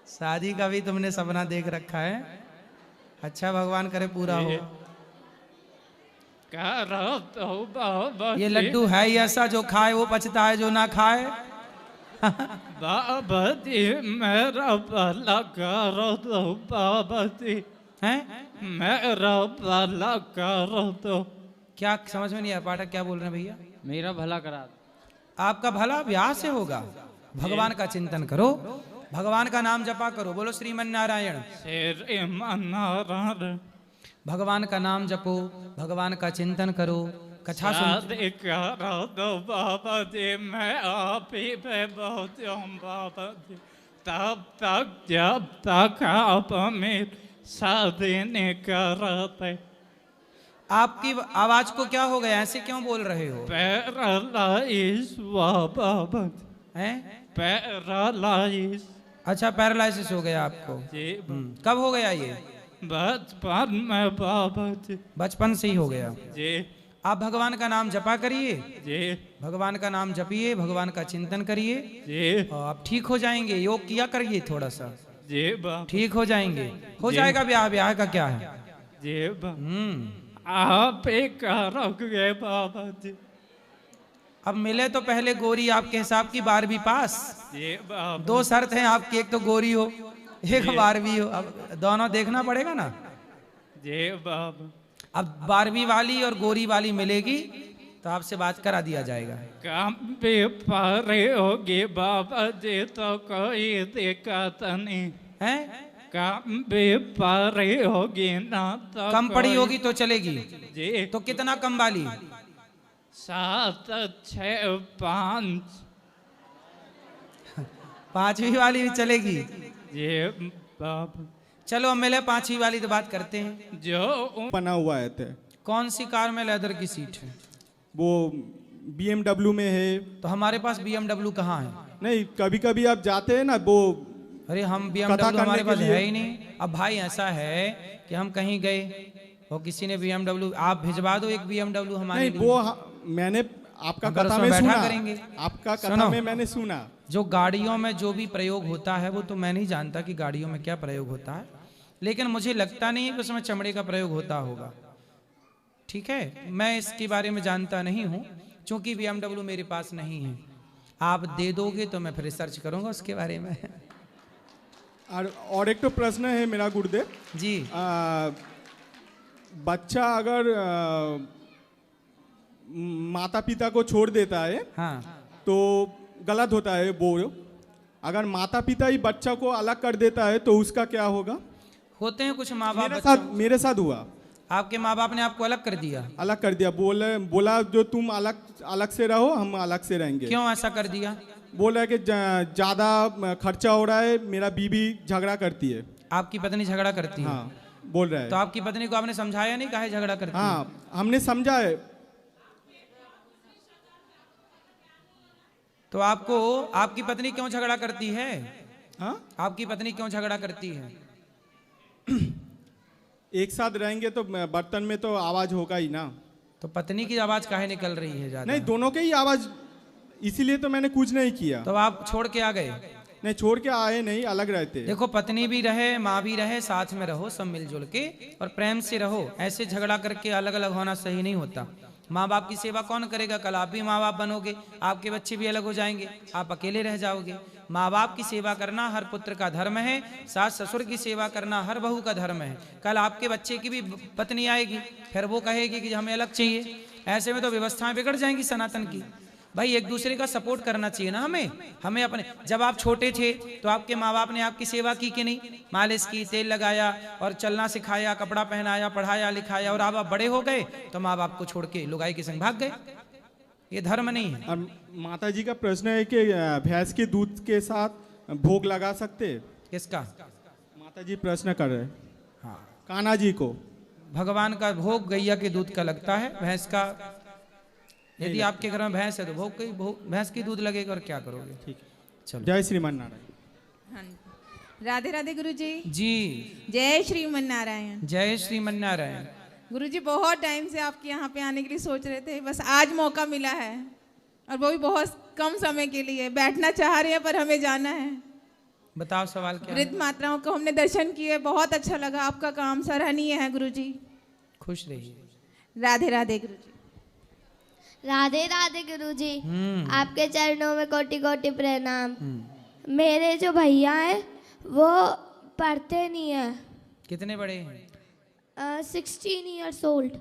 शादी का भी तुमने सपना देख रखा है। अच्छा, भगवान करे पूरा हो। करो तो बाबा। ये लड्डू है ही ऐसा, जो खाए वो पछता है, जो ना खाए। बाबा जी मेरा भला करो तो बाबा जी। हैं? मेरा भला करो तो। क्या समझ में नहीं आया पाठक, क्या बोल रहे हैं भैया? मेरा भला करा। आपका भला ब्याह से होगा। भगवान का चिंतन करो, भगवान का नाम जपा करो। बोलो श्रीमन नारायण। नारायण। भगवान का नाम जपो, भगवान का चिंतन करो, कथा सुन। करो तो बाबा जी, मैं आप ही पे बहुत हूँ बाबा जी। तब तक जब तक आप मेरे शादी नहीं करते। आपकी आवाज को क्या हो गया, ऐसे क्यों बोल रहे हो? पैरालाइज बाबा हैं? पैरालाइज। अच्छा, पैरालिसिस हो गया आपको? जी। कब हो गया ये? बचपन में बाबा जी। बचपन से ही हो गया जी। आप भगवान का नाम जपा करिए जी। भगवान का नाम जपिए, भगवान का चिंतन करिए जी। और आप ठीक हो जाएंगे। योग किया करिए थोड़ा सा जी बाबा। ठीक हो जाएंगे। हो जी। जाएगा ब्याह। ब्याह का क्या है? जी बाबा। आप ही करोगे बाबा जी। अब मिले तो पहले गोरी आपके हिसाब की 12वीं पास। जी बाबा। 2 शर्त हैं आपकी, एक तो गोरी हो, एक जी। 12वीं हो। अब दोनों देखना पड़ेगा ना। जी बाबा। अब 12वीं वाली और गोरी वाली मिलेगी तो आपसे बात करा दिया जाएगा। काम भी पारे होगी बाबा जी तो कोई दिक्कत नहीं है। काम भी पारे होगी ना तो कम पड़ी होगी तो चलेगी। जी। तो कितना कम वाली? 7 6 5। 5वीं वाली भी चलेगी? जी बाबा। चलो अब मिले 5वीं वाली तो बात करते हैं। जो बना हुआ है थे। कौन सी कार में लेदर की सीट है? वो BMW में है। तो हमारे पास BMW कहाँ है? नहीं, कभी कभी आप जाते हैं ना वो। अरे हम कथा BMW करने हमारे के पास लिए। है ही नहीं। अब भाई ऐसा है कि हम कहीं गए और किसी ने BMW, आप भिजवा दो एक BMW हमारे नहीं, लिए। वो मैंने आपका अगर कथा उसमें में बैठा सुना। करेंगे। आपका कथा सुनो। में मैंने सुना। जो गाड़ियों में जो भी प्रयोग होता है वो तो मैं नहीं जानता कि गाड़ियों में क्या प्रयोग होता है, लेकिन मुझे लगता नहीं है कि उसमें चमड़े का प्रयोग होता होगा। ठीक है, मैं इसके बारे में जानता नहीं हूँ क्योंकि BMW मेरे पास नहीं है। आप दे दोगे तो मैं फिर रिसर्च करूंगा उसके बारे में। और एक तो प्रश्न है मेरा गुरुदेव जी। बच्चा अगर माता पिता को छोड़ देता है, हाँ, तो गलत होता है वो। अगर माता पिता ही बच्चा को अलग कर देता है तो उसका क्या होगा? होते हैं कुछ माँ बाप। मेरे साथ हुआ। आपके माँ बाप ने आपको अलग कर दिया? अलग कर दिया। बोला जो तुम अलग से रहो, हम अलग से रहेंगे। क्यों ऐसा कर दिया? बोला कि ज्यादा खर्चा हो रहा है, मेरा बीवी झगड़ा करती है। आपकी पत्नी झगड़ा करती है? हाँ, बोल रहा है। तो आपकी पत्नी को आपने समझाया नहीं काहे झगड़ा करती है? हाँ, हमने समझा है। तो आपको आपकी पत्नी क्यों झगड़ा करती है? हाँ? आपकी पत्नी क्यों झगड़ा करती है? एक साथ रहेंगे तो बर्तन में तो आवाज होगा ही ना। तो पत्नी की आवाज काहे निकल रही है ज्यादा? नहीं, दोनों के ही आवाज, इसीलिए तो मैंने कुछ नहीं किया। तो आप छोड़ के आ गए? नहीं, छोड़ के आए नहीं, अलग रहते। देखो, पत्नी भी रहे, माँ भी रहे, साथ में रहो, सब मिलजुल के और प्रेम से रहो। ऐसे झगड़ा करके अलग अलग होना सही नहीं होता। माँ बाप की सेवा कौन करेगा? कल आप भी माँ बाप बनोगे, आपके बच्चे भी अलग हो जाएंगे, आप अकेले रह जाओगे। माँ बाप की सेवा करना हर पुत्र का धर्म है, सास ससुर की सेवा करना हर बहू का धर्म है। कल आपके बच्चे की भी पत्नी आएगी, फिर वो कहेगी कि हमें अलग चाहिए। ऐसे में तो व्यवस्थाएं बिगड़ जाएंगी सनातन की। भाई एक दूसरे का सपोर्ट करना चाहिए ना हमें अपने। जब आप छोटे थे तो आपके माँ बाप ने आपकी सेवा की कि नहीं? मालिश की, तेल लगाया और चलना सिखाया, कपड़ा पहनाया, पढ़ाया लिखाया। और आप बड़े हो गए तो माँ बाप को छोड़ के लुगाई के संग भाग गए। ये धर्म नहीं है। और माता जी का प्रश्न है कि भैंस के दूध के साथ भोग लगा सकते? किसका? माता जी प्रश्न कर रहे हैं। हाँ, कान्हा जी को। भगवान का भोग गैया के दूध का लगता है, भैंस का। यदि आपके घर में भैंस है तो भोग भैंस की दूध लगेगा और क्या करोगे? ठीक है, चलो। जय श्रीमान नारायण। हाँ, राधे राधे गुरु जी। जी, जय श्रीमन नारायण। जय श्रीमन नारायण। गुरु जी, बहुत टाइम से आपके यहाँ पे आने के लिए सोच रहे थे, बस आज मौका मिला है, और वो भी बहुत कम समय के लिए। बैठना चाह रहे हैं पर हमें जाना है। बताओ सवाल क्या है? वृद्ध माताओं को हमने दर्शन किए, बहुत अच्छा लगा। आपका काम सराहनीय है गुरु जी। खुश रहिए। राधे राधे गुरु जी। राधे राधे गुरु जी। आपके चरणों में कोटि कोटि प्रणाम। मेरे जो भैया हैं वो पढ़ते नहीं है। कितने बड़े हैं? 16 years old।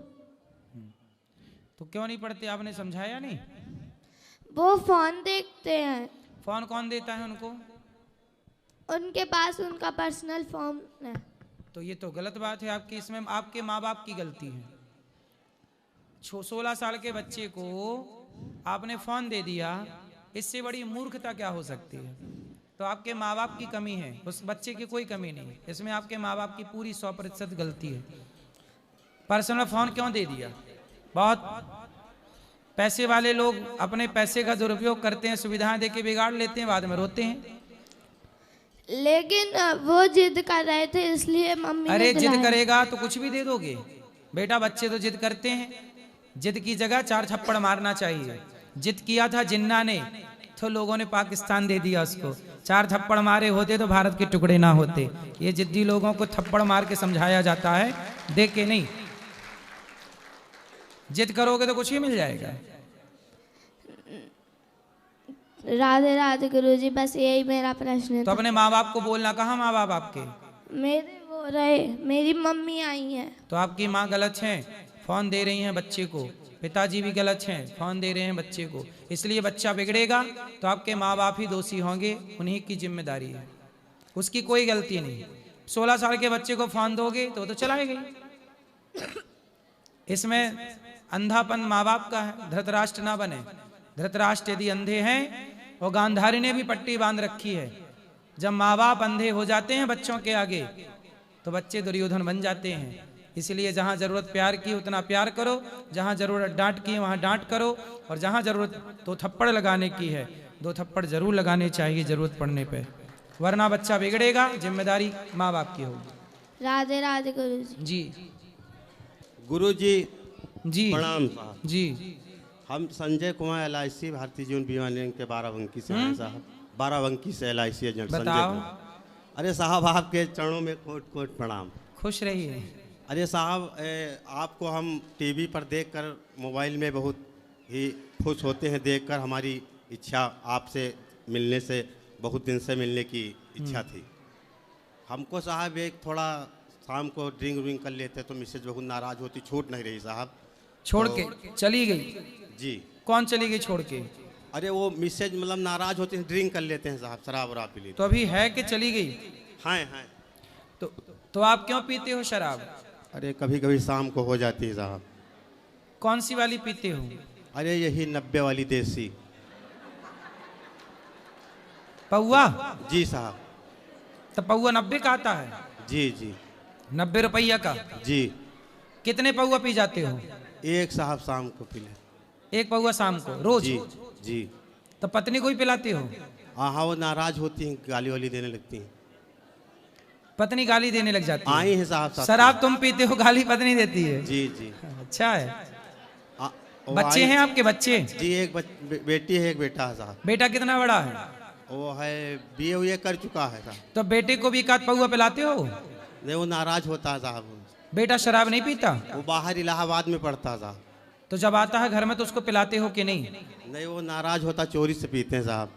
तो क्यों नहीं पढ़ते? आपने समझाया नहीं? वो फोन देखते हैं। फोन कौन देता है उनको? उनके पास उनका पर्सनल फोन है। तो ये तो गलत बात है आपकी। इसमें आपके माँ बाप की गलती है। 16 साल के बच्चे को आपने फोन दे दिया, इससे बड़ी मूर्खता क्या हो सकती है? तो आपके माँ बाप की कमी है, उस बच्चे की कोई कमी नहीं। इसमें आपके माँ बाप की पूरी 100% गलती है। पर्सनल फोन क्यों दे दिया? बहुत पैसे वाले लोग अपने पैसे का दुरुपयोग करते हैं, सुविधाएं देके बिगाड़ लेते हैं, बाद में रोते हैं। लेकिन वो जिद कर रहे थे इसलिए मम्मी ने अरे जिद दिलाया। करेगा तो कुछ भी दे दोगे बेटा। बच्चे तो जिद करते हैं, जिद की जगह 4 थप्पड़ मारना चाहिए। जिद किया था जिन्ना ने तो लोगों ने पाकिस्तान दे दिया उसको। 4 थप्पड़ मारे होते तो भारत के टुकड़े ना होते। ये जिद्दी लोगों को थप्पड़ मार के समझाया जाता है, देख के नहीं। जिद करोगे तो कुछ भी मिल जाएगा। राधे राधे गुरुजी, बस यही मेरा प्रश्न तो था। अपने माँ बाप को बोलना। कहाँ माँ बाप आपके? मेरे वो रहे, मेरी मम्मी आई हैं। तो आपकी माँ गलत है, फोन दे रही हैं बच्चे को। पिताजी भी गलत हैं, फोन दे रहे हैं बच्चे को। इसलिए बच्चा बिगड़ेगा तो आपके माँ बाप ही दोषी होंगे, उन्हीं की जिम्मेदारी है, उसकी कोई गलती नहीं। 16 साल के बच्चे को फोन दोगे तो चलाएगा ही। इसमें अंधापन माँ बाप का है, धृतराष्ट्र ना बने। धृतराष्ट्र यदि अंधे हैं और गांधारी ने भी पट्टी बांध रखी है। जब माँ बाप अंधे हो जाते हैं बच्चों के आगे तो बच्चे दुर्योधन बन जाते हैं। इसलिए जहाँ जरूरत प्यार की उतना प्यार करो, जहाँ जरूरत डांट की वहाँ डांट करो, और जहाँ जरूरत 2 थप्पड़ लगाने की है 2 थप्पड़ जरूर लगाने चाहिए जरूरत पड़ने पे, वरना बच्चा बिगड़ेगा। जिम्मेदारी माँ बाप की होगी। राधे राधे गुरुजी। जी गुरुजी जी प्रणाम साहब जी। हम संजय कुमार LIC भारतीय जीवन बीमा निगम के बाराबंकी से हैं साहब। बाराबंकी से LIC एजेंट संजय बताओ। कुमार। अरे साहब आपके चरणों में कोट कोट प्रणाम। खुश रहिए। अरे साहब आपको हम टीवी पर देखकर मोबाइल में बहुत ही खुश होते हैं देखकर। हमारी इच्छा आपसे मिलने से बहुत दिन से मिलने की इच्छा थी। हमको साहब एक थोड़ा शाम को ड्रिंक व्रिंक कर लेते तो मिसेज बहुत नाराज होती, छूट नहीं रही साहब। छोड़ तो, के चली गई? जी। कौन चली गई छोड़ के? अरे वो मिसेज मतलब नाराज होते हैं, ड्रिंक कर लेते हैं साहब, शराब वराब पी लेते। तो अभी है कि चली गई? हैं। तो आप क्यों पीते हो शराब? अरे कभी कभी शाम को हो जाती है साहब। कौन सी वाली पीते हो? अरे यही 90 वाली देसी पौआ। जी साहब। तो पौआ 90 का आता है? जी जी। 90 रुपया का? जी। कितने पौआ पी जाते हो? एक साहब शाम को पी ले। एक पौआ शाम को रोज? जी जी। तो पत्नी को ही पिलाते हो? हाँ वो नाराज होती हैं, गाली वाली देने लगती हैं। पत्नी गाली देने लग जाती है? आई है साहब। शराब तुम पीते हो, गाली पत्नी देती है? जी जी। अच्छा है। बच्चे हैं आपके? बच्चे? जी एक बेटी है, एक बेटा है साहब। बेटा कितना बड़ा है? वो है BA कर चुका है साहब। तो बेटे को भी एक आध पौआ पिलाते हो? नहीं वो नाराज होता है साहब। बेटा शराब नहीं पीता? वो बाहर इलाहाबाद में पढ़ता था। तो जब आता है घर में तो उसको पिलाते हो कि नहीं? नहीं वो नाराज होता, चोरी से पीते हैं साहब।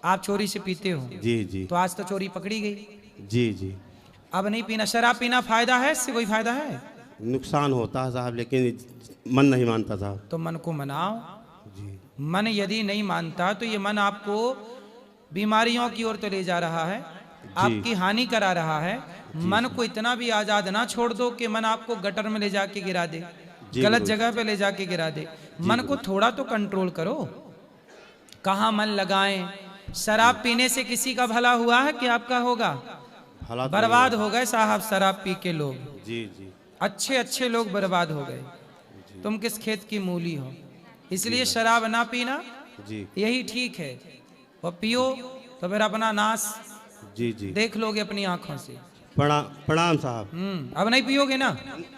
आप चोरी से पीते हो? जी जी। तो आज तो चोरी पकड़ी गई। जी जी। अब नहीं पीना। शराब पीना फायदा है? इससे कोई फायदा है? नुकसान होता है साहब, लेकिन मन नहीं मानता साहब। तो मन को मनाओ। मन यदि नहीं मानता तो ये मन आपको बीमारियों की ओर तो ले जा रहा है, आपकी हानि करा रहा है। मन को इतना भी आजाद ना छोड़ दो कि मन आपको गटर में ले जाके गिरा दे, गलत जगह पे ले जाके गिरा दे। मन को थोड़ा तो कंट्रोल करो। कहाँ मन लगाएं? शराब पीने से किसी का भला हुआ है कि आपका होगा? बर्बाद हो गए साहब शराब पी के लोग। जी जी। अच्छे अच्छे लोग बर्बाद हो गए। तुम किस खेत की मूली हो? इसलिए शराब ना पीना जी यही ठीक है। और पियो तो फिर अपना नाश जी जी देख लोगे अपनी आंखों से। प्रणाम साहब। अब नहीं पियोगे ना?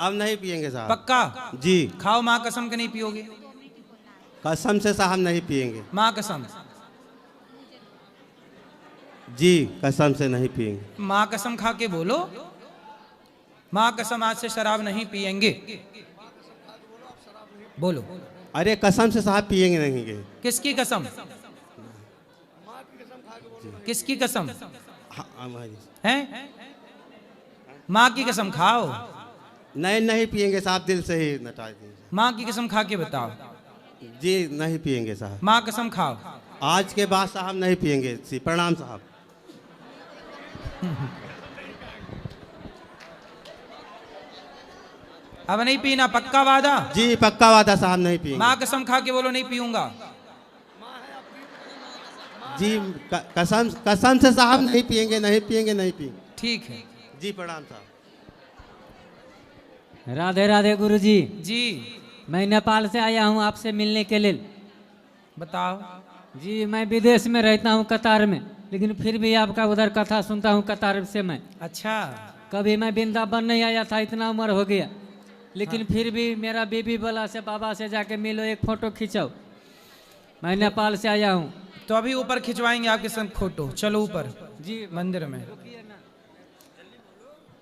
अब नहीं पियेंगे साहब। पक्का? जी। खाओ माँ कसम के नहीं पियोगे? कसम से साहब नहीं पियेंगे। माँ कसम? जी कसम से नहीं पियेंगे। माँ कसम खा के बोलो, माँ कसम आज से शराब नहीं पियेंगे। बोलो। अरे कसम से साहब पियेंगे नहीं। किसकी कसम? किसकी कसम है? माँ की कसम खाओ। नहीं पियेंगे साहब, दिल से ही नटा देंगे। माँ की कसम खा के बताओ। जी नहीं पियेंगे साहब। माँ कसम खाओ। आज के बाद साहब नहीं पियेंगे। प्रणाम साहब। अब नहीं पीना? पक्का वादा? जी पक्का वादा साहब नहीं पियेंगे। माँ कसम खा के बोलो नहीं पीऊंगा। जी कसम कसम से साहब नहीं पिएंगे, नहीं पिएंगे, नहीं पिएंगे। ठीक है जी, प्रणाम साहब। राधे राधे गुरुजी। जी मैं नेपाल से आया हूँ आपसे मिलने के लिए। बताओ। जी मैं विदेश में रहता हूँ कतार में, लेकिन फिर भी आपका उधर कथा सुनता हूँ कतार से मैं। अच्छा। कभी मैं वृंदावन नहीं आया था, इतना उम्र हो गया, लेकिन फिर भी मेरा बीबी बोला से बाबा से जाके मिलो, एक फोटो खींचाओ। मैं नेपाल से आया हूँ। तो अभी ऊपर खिंचवाएंगे आपके संग फोटो। चलो ऊपर जी मंदिर में।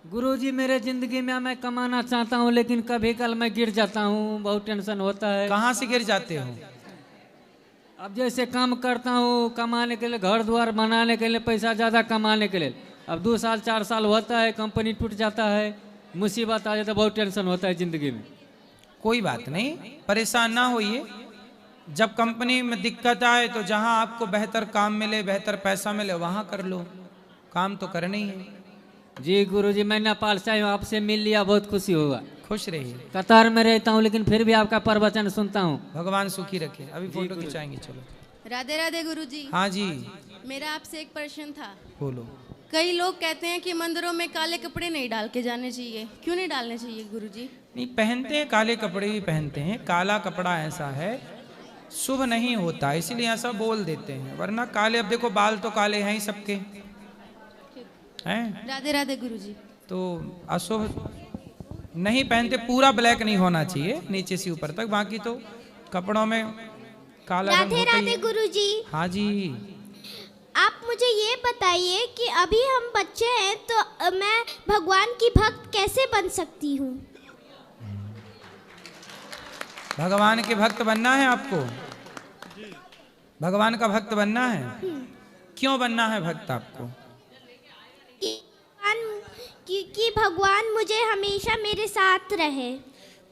गुरुजी मेरे जिंदगी में मैं कमाना चाहता हूँ, लेकिन कभी कल मैं गिर जाता हूँ, बहुत टेंशन होता है। कहाँ से गिर जाते हो? अब जैसे काम करता हूँ कमाने के लिए, घर द्वार बनाने के लिए, पैसा ज़्यादा कमाने के लिए, अब 2 साल 4 साल होता है, कंपनी टूट जाता है, मुसीबत आ जाता है, बहुत टेंशन होता है ज़िंदगी में। कोई बात नहीं, परेशान ना होइए। जब कंपनी में दिक्कत आए तो जहाँ आपको बेहतर काम मिले, बेहतर पैसा मिले, वहाँ कर लो। काम तो करना ही है। जी गुरुजी मैं नेपाल से आया हूँ, आपसे मिल लिया, बहुत खुशी हुआ। खुश रहिए। कतार में रहता हूँ, लेकिन फिर भी आपका प्रवचन सुनता हूँ। भगवान सुखी रखे। अभी फोटो खिंचाएंगे। चलो। राधे राधे गुरुजी। हाँ जी। मेरा आपसे एक प्रश्न था। बोलो। कई लोग कहते हैं कि मंदिरों में काले कपड़े नहीं डाल के जाने चाहिए, क्यों नहीं डालने चाहिए गुरुजी? नहीं, पहनते हैं, काले कपड़े भी पहनते हैं। काला कपड़ा ऐसा है शुभ नहीं होता, इसलिए ऐसा बोल देते हैं, वरना काले, अब देखो बाल तो काले हैं ही सबके हैं। राधे राधे गुरुजी। तो अशुभ नहीं पहनते। पूरा ब्लैक नहीं होना चाहिए, नीचे से ऊपर तक, बाकी तो कपड़ों में काला रंग होता ही है। राधे गुरुजी। हाँ जी। आप मुझे ये बताइए कि अभी हम बच्चे हैं, तो मैं भगवान की भक्त कैसे बन सकती हूँ? भगवान के भक्त बनना है आपको? भगवान का भक्त बनना है? क्यों बनना है भक्त आपको? कि भगवान मुझे हमेशा मेरे साथ रहे।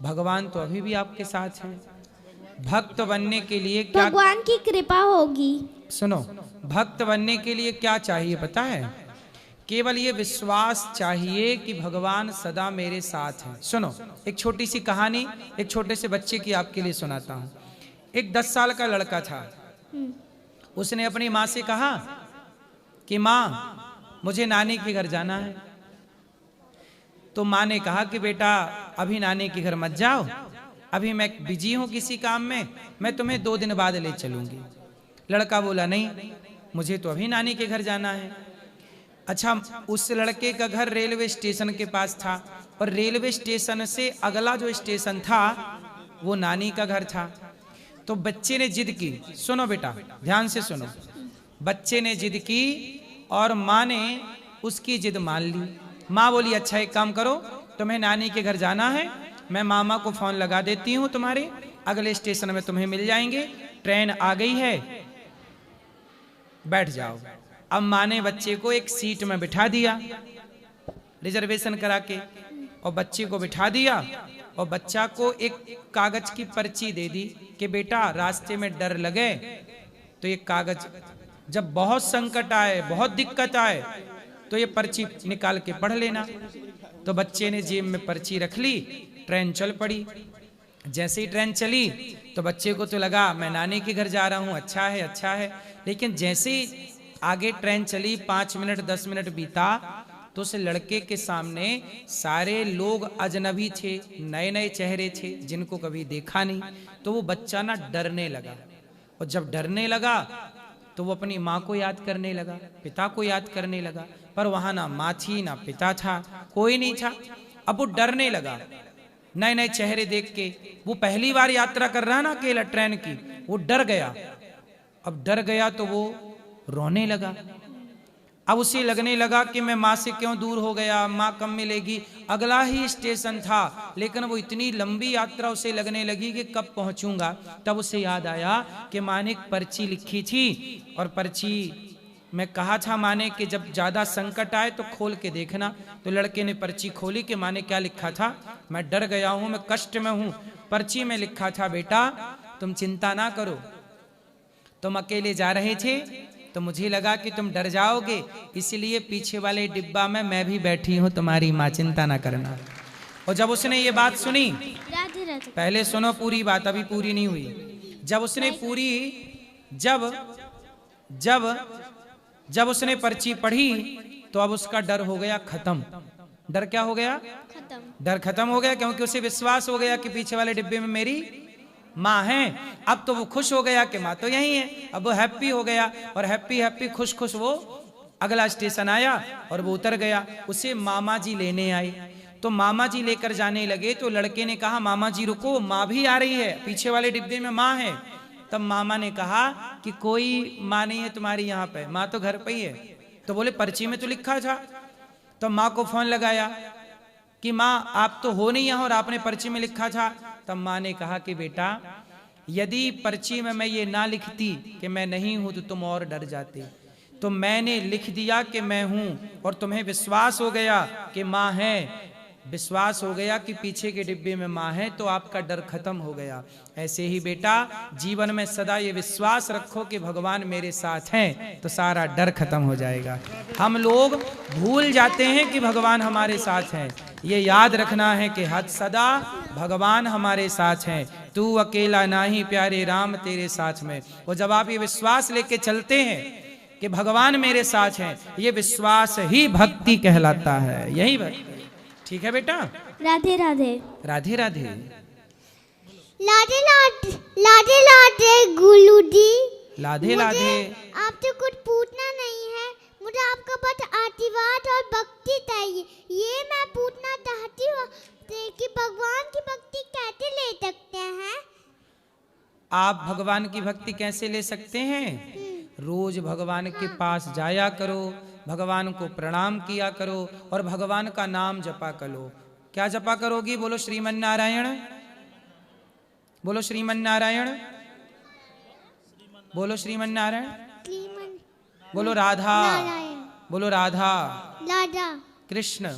भगवान तो अभी भी आपके साथ है। भक्त बनने के लिए क्या? भगवान की कृपा होगी। सुनो, भक्त बनने के लिए क्या चाहिए पता है? केवल ये विश्वास चाहिए कि भगवान सदा मेरे साथ हैं। सुनो, एक छोटी सी कहानी एक छोटे से बच्चे की आपके लिए सुनाता हूँ। एक 10 साल का लड़का था। उसने अपनी माँ से कहा कि माँ मुझे नानी के घर जाना है। तो माँ ने कहा कि बेटा अभी नानी के घर मत जाओ, अभी मैं बिजी हूँ किसी काम में, मैं तुम्हें 2 दिन बाद ले चलूंगी। लड़का बोला नहीं, मुझे तो अभी नानी के घर जाना है। अच्छा, उस लड़के का घर रेलवे स्टेशन के पास था, और रेलवे स्टेशन से अगला जो स्टेशन था वो नानी का घर था। तो बच्चे ने जिद की। सुनो बेटा, ध्यान से सुनो। बच्चे ने जिद की और माँ ने उसकी जिद मान ली। माँ बोली अच्छा एक काम करो, तुम्हें नानी के घर जाना है, मैं मामा को फोन लगा देती हूँ, तुम्हारे अगले स्टेशन में तुम्हें मिल जाएंगे, ट्रेन आ गई है, बैठ जाओ। अब माँ ने बच्चे को एक सीट में बिठा दिया रिजर्वेशन करा के, और बच्चे को बिठा दिया, और बच्चा को एक कागज की पर्ची दे दी कि बेटा रास्ते में डर लगे तो ये कागज, जब बहुत संकट आए, बहुत दिक्कत आए, तो ये पर्ची निकाल के पढ़ लेना। तो बच्चे ने जेब में पर्ची रख ली, ट्रेन चल पड़ी। जैसे ही ट्रेन चली तो बच्चे को तो लगा मैं नानी के घर जा रहा हूँ, अच्छा है अच्छा है। लेकिन जैसे ही आगे ट्रेन चली, 5 मिनट 10 मिनट बीता, तो उस लड़के के सामने सारे लोग अजनबी थे, नए नए चेहरे थे, जिनको कभी देखा नहीं। तो वो बच्चा ना डरने लगा, और जब डरने लगा तो वो अपनी माँ को याद करने लगा, पिता को याद करने लगा, पर वहां ना माँ थी ना पिता था, कोई नहीं था। अब वो डरने लगा, नए नए चेहरे देख के। वो पहली बार यात्रा कर रहा ना अकेला ट्रेन की, वो डर गया। अब डर गया तो वो रोने लगा। अब उसे लगने लगा कि मैं माँ से क्यों दूर हो गया, माँ कब मिलेगी। अगला ही स्टेशन था, लेकिन वो इतनी लंबी यात्रा उसे लगने लगी कि कब पहुंचूंगा। तब उसे याद आया कि माँ ने एक पर्ची लिखी थी, और पर्ची में कहा था माँ ने कि जब ज्यादा संकट आए तो खोल के देखना। तो लड़के ने पर्ची खोली कि माँ ने क्या लिखा था, मैं डर गया हूं, मैं कष्ट में हूं। पर्ची में लिखा था बेटा तुम चिंता ना करो, तुम अकेले जा रहे थे तो मुझे लगा कि तुम डर जाओगे, इसलिए पीछे वाले डिब्बा में मैं भी बैठी हूँ, तुम्हारी माँ, चिंता ना करना। और जब उसने ये बात सुनी, पहले सुनो पूरी बात, अभी पूरी नहीं हुई। जब उसने जब जब उसने पर्ची पढ़ी तो अब उसका डर हो गया खत्म। डर क्या हो गया? डर खत्म हो गया, क्योंकि उसे विश्वास हो गया कि पीछे वाले डिब्बे में मेरी माँ है। अब तो वो खुश हो गया कि माँ तो यही है। अब वो हैप्पी हो गया और हैप्पी खुश खुश वो अगला स्टेशन आया और वो उतर गया। उसे मामा जी लेने आए, तो मामा जी लेकर जाने लगे तो लड़के ने कहा मामा जी रुको, माँ भी आ रही है, पीछे वाले डिब्बे में माँ है। तब मामा ने कहा कि कोई माँ नहीं है तुम्हारी यहाँ पे, माँ तो घर पे ही है। तो बोले पर्ची में तो लिखा था। तो माँ को फोन लगाया कि माँ आप तो हो नहीं यहाँ और आपने पर्ची में लिखा था। तब माँ ने कहा कि बेटा यदि पर्ची में मैं ये ना लिखती कि मैं नहीं हूं तो तुम और डर जाते। तो मैंने लिख दिया कि मैं हूं और तुम्हें विश्वास हो गया कि माँ है, विश्वास हो गया कि पीछे के डिब्बे में माँ है, तो आपका डर खत्म हो गया। ऐसे ही बेटा जीवन में सदा ये विश्वास रखो कि भगवान मेरे साथ हैं तो सारा डर खत्म हो जाएगा। हम लोग भूल जाते हैं कि भगवान हमारे साथ हैं। ये याद रखना है कि हद सदा भगवान हमारे साथ हैं। तू अकेला नाही प्यारे राम तेरे साथ में। और जब आप ये विश्वास लेके चलते हैं कि भगवान मेरे साथ हैं, ये विश्वास ही भक्ति कहलाता है। यही भक्ति। ठीक है बेटा? राधे राधे। राधे राधे। लाडे लाडे लाडे लाडे गुलू जी। लाधे लाधे। आपसे कुछ पूछना नहीं है, मुझे आपका बस आशीर्वाद और भक्ति चाहिए। ये मैं पूछना चाहती हूँ कि भगवान की भक्ति कैसे ले सकते हैं? आप भगवान की भक्ति कैसे ले सकते हैं? रोज भगवान के पास जाया करो, भगवान को प्रणाम किया करो और भगवान का नाम जपा करो। क्या जपा करोगी? बोलो श्रीमन नारायण, बोलो श्रीमन नारायण, बोलो श्रीमन नारायण, बोलो राधा, बोलो राधा राधा कृष्ण,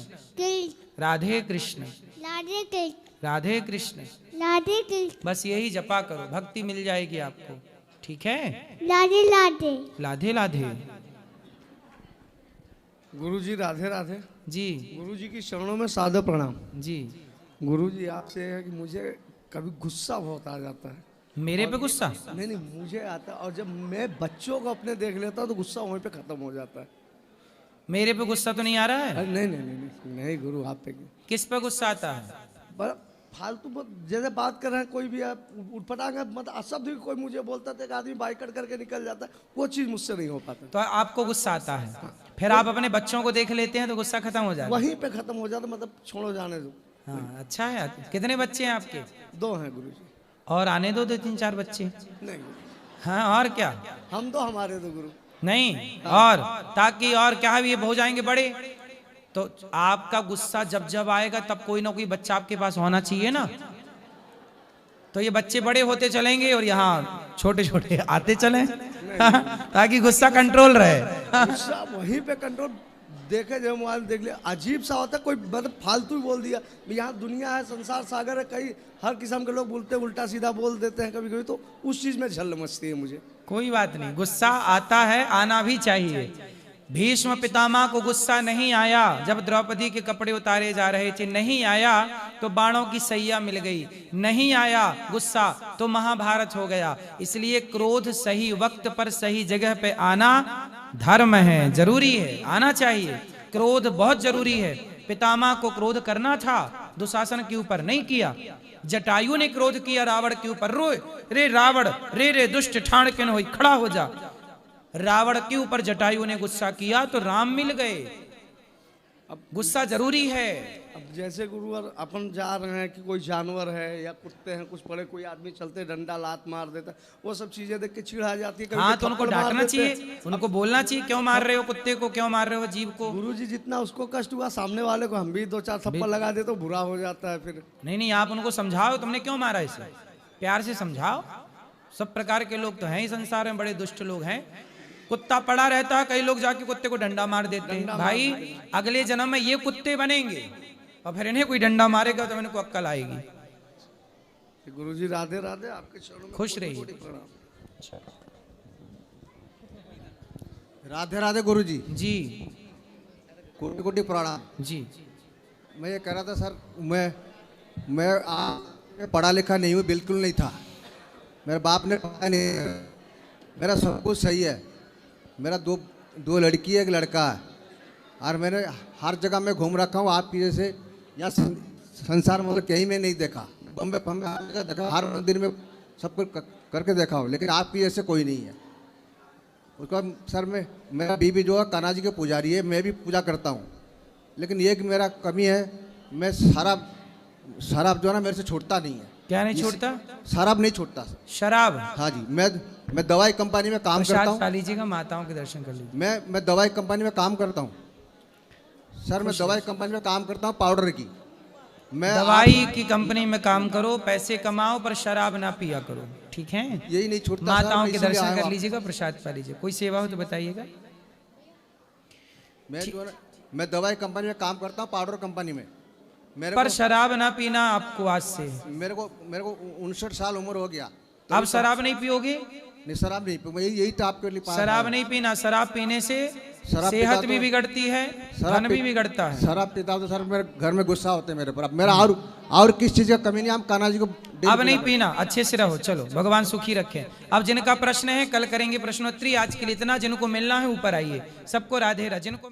राधे कृष्ण, राधे कृष्ण, राधे कृष्ण, राधे कृष्ण। बस यही जपा करो, भक्ति मिल जाएगी आपको। ठीक है? राधे राधे। लाधे लाधे। गुरुजी राधे राधे जी। गुरुजी की चरणों में सादर प्रणाम जी। गुरुजी आपसे है कि मुझे कभी गुस्सा बहुत आ जाता है। मेरे पे गुस्सा? नहीं, मुझे आता है, और जब मैं बच्चों को अपने देख लेता हूँ तो गुस्सा वहीं पे खत्म हो जाता है। मेरे पे गुस्सा तो नहीं आ रहा है? नहीं नहीं नहीं नहीं गुरु, आप पे किस पे गुस्सा आता है? फालतू जैसे बात कर रहे हैं, कोई भी आप उठपटांगा मतलब अशब्द भी कोई मुझे बोलता था कि आदमी बाइक कट करके निकल जाता है, वो चीज़ मुझसे नहीं हो पाता। तो आपको गुस्सा आता है, फिर आप अपने बच्चों को देख लेते हैं तो गुस्सा खत्म हो जाता है? वहीं पे खत्म हो जाता, मतलब छोड़ो जाने दो। हाँ अच्छा है। कितने बच्चे हैं आपके? 2 हैं गुरुजी। और आने दो 2-3-4 बच्चे। नहीं। हाँ और क्या? हम तो हमारे दो गुरु नहीं, और ताकि और क्या है, ये हो जाएंगे बड़े। तो आपका गुस्सा जब जब आएगा तब कोई ना कोई बच्चा आपके पास होना चाहिए ना। तो ये बच्चे बड़े होते चलेंगे और यहाँ छोटे छोटे आते चलें ताकि गुस्सा कंट्रोल रहे। गुस्सा वहीं पे कंट्रोल। देखे जब मोबाइल देख लिया, अजीब सा होता है, कोई मतलब फालतू ही बोल दिया। यहाँ दुनिया है, संसार सागर है, कई हर किस्म के लोग बोलते हैं, उल्टा सीधा बोल देते हैं कभी कभी, तो उस चीज में झल मचती है मुझे। कोई बात नहीं, गुस्सा आता है, आना भी चाहिए। भीष्म पितामह को गुस्सा नहीं आया जब द्रौपदी के कपड़े उतारे जा रहे थे, नहीं आया तो बाणों की सैया मिल गई, नहीं आया गुस्सा तो महाभारत हो गया। इसलिए क्रोध सही वक्त पर सही जगह पे आना धर्म है, जरूरी है, आना चाहिए। क्रोध बहुत जरूरी है। पितामह को क्रोध करना था, दुशासन के ऊपर नहीं किया। जटायु ने क्रोध किया रावण के ऊपर, रोए रे रावण, रे दुष्ट ठाण के न होई, खड़ा हो जा। रावण के ऊपर जटायु ने गुस्सा किया तो राम मिल गए। अब गुस्सा जरूरी है। अब जैसे गुरुवर अपन जा रहे हैं कि कोई जानवर है या कुत्ते हैं, कुछ पड़े, कोई आदमी चलते डंडा लात मार देता, वो सब चीजें देख के चिढ़ आ जाती है। हाँ तो उनको डांटना चाहिए, उनको बोलना चाहिए, क्यों मार रहे हो कुत्ते को, क्यों मार रहे हो जीव को। गुरुजी जितना उसको कष्ट हुआ, सामने वाले को हम भी 2-4 थप्पड़ लगा दे तो बुरा हो जाता है फिर। नहीं, आप उनको समझाओ, तुमने क्यों मारा इसे, प्यार से समझाओ। सब प्रकार के लोग तो हैं ही संसार में, बड़े दुष्ट लोग हैं। कुत्ता पड़ा रहता है, कई लोग जाके कुत्ते को डंडा मार देते हैं। भाई अगले जन्म में ये कुत्ते बनेंगे और फिर इन्हें कोई डंडा मारेगा तो इनको अक्कल आएगी। गुरुजी राधे राधे, आपके चरणों में खुश रहिए। राधे राधे गुरुजी जी, कोटि कोटि प्रणाम जी। मैं ये कह रहा था सर, मैं पढ़ा लिखा नहीं हूँ, बिल्कुल नहीं था। मेरे बाप ने पढ़ा नहीं, मेरा सब कुछ सही है, मेरा दो लड़की है, एक लड़का है, और मैंने हर जगह में घूम रखा हूँ आपकी जैसे। यहाँ संसार मतलब कहीं में नहीं देखा, बम्बे फम्बे हर जगह देखा, हर मंदिर में सब कुछ करके देखा हूँ, लेकिन आपकी जैसे कोई नहीं है। उसके बाद सर मेरा बीबी जो है कान्हा जी के पुजारी है, मैं भी पूजा करता हूँ, लेकिन एक मेरा कमी है, मैं शराब जो है ना मेरे से छूटता नहीं है। क्या नहीं छूटता? शराब नहीं छूटता। शराब? हाँ जी, मैं दवाई कंपनी में काम करता हूँ। खा लीजिएगा, माताओं के दर्शन कर लीजिए। मैं दवाई कंपनी में काम करता हूँ सर, मैं दवाई कंपनी में काम करता हूँ पाउडर की। मैं दवाई की कंपनी में काम करो, पैसे कमाओ, पर शराब ना पिया करो, ठीक है? यही नहीं छूटता। माताओं के दर्शन कर लीजिएगा, प्रसाद पा लीजिए। कोई सेवा हो तो बताइएगा। मैं दवाई कंपनी में काम करता हूँ, पाउडर कंपनी में। पर शराब ना पीना आपको आज से। मेरे को 59 साल उम्र हो गया। तो आप शराब नहीं पियोगे? नहीं, शराब नहीं पीऊंगा, यही तो आपके लिए। शराब नहीं पीना, शराब पीने से सेहत भी बिगड़ती है, धन भी बिगड़ता है। शराब पीता तो सर मेरे घर में गुस्सा होते हैं मेरे पर। अब मेरा और किस चीज का कमी नहीं, हम कान्हा जी को अब नहीं पीना, अच्छे से रहो। चलो, भगवान सुखी रखे। अब जिनका प्रश्न है कल करेंगे प्रश्नोत्तरी, आज के लिए इतना। जिनको मिलना है ऊपर आइए, सबको राधे राधे। जिनको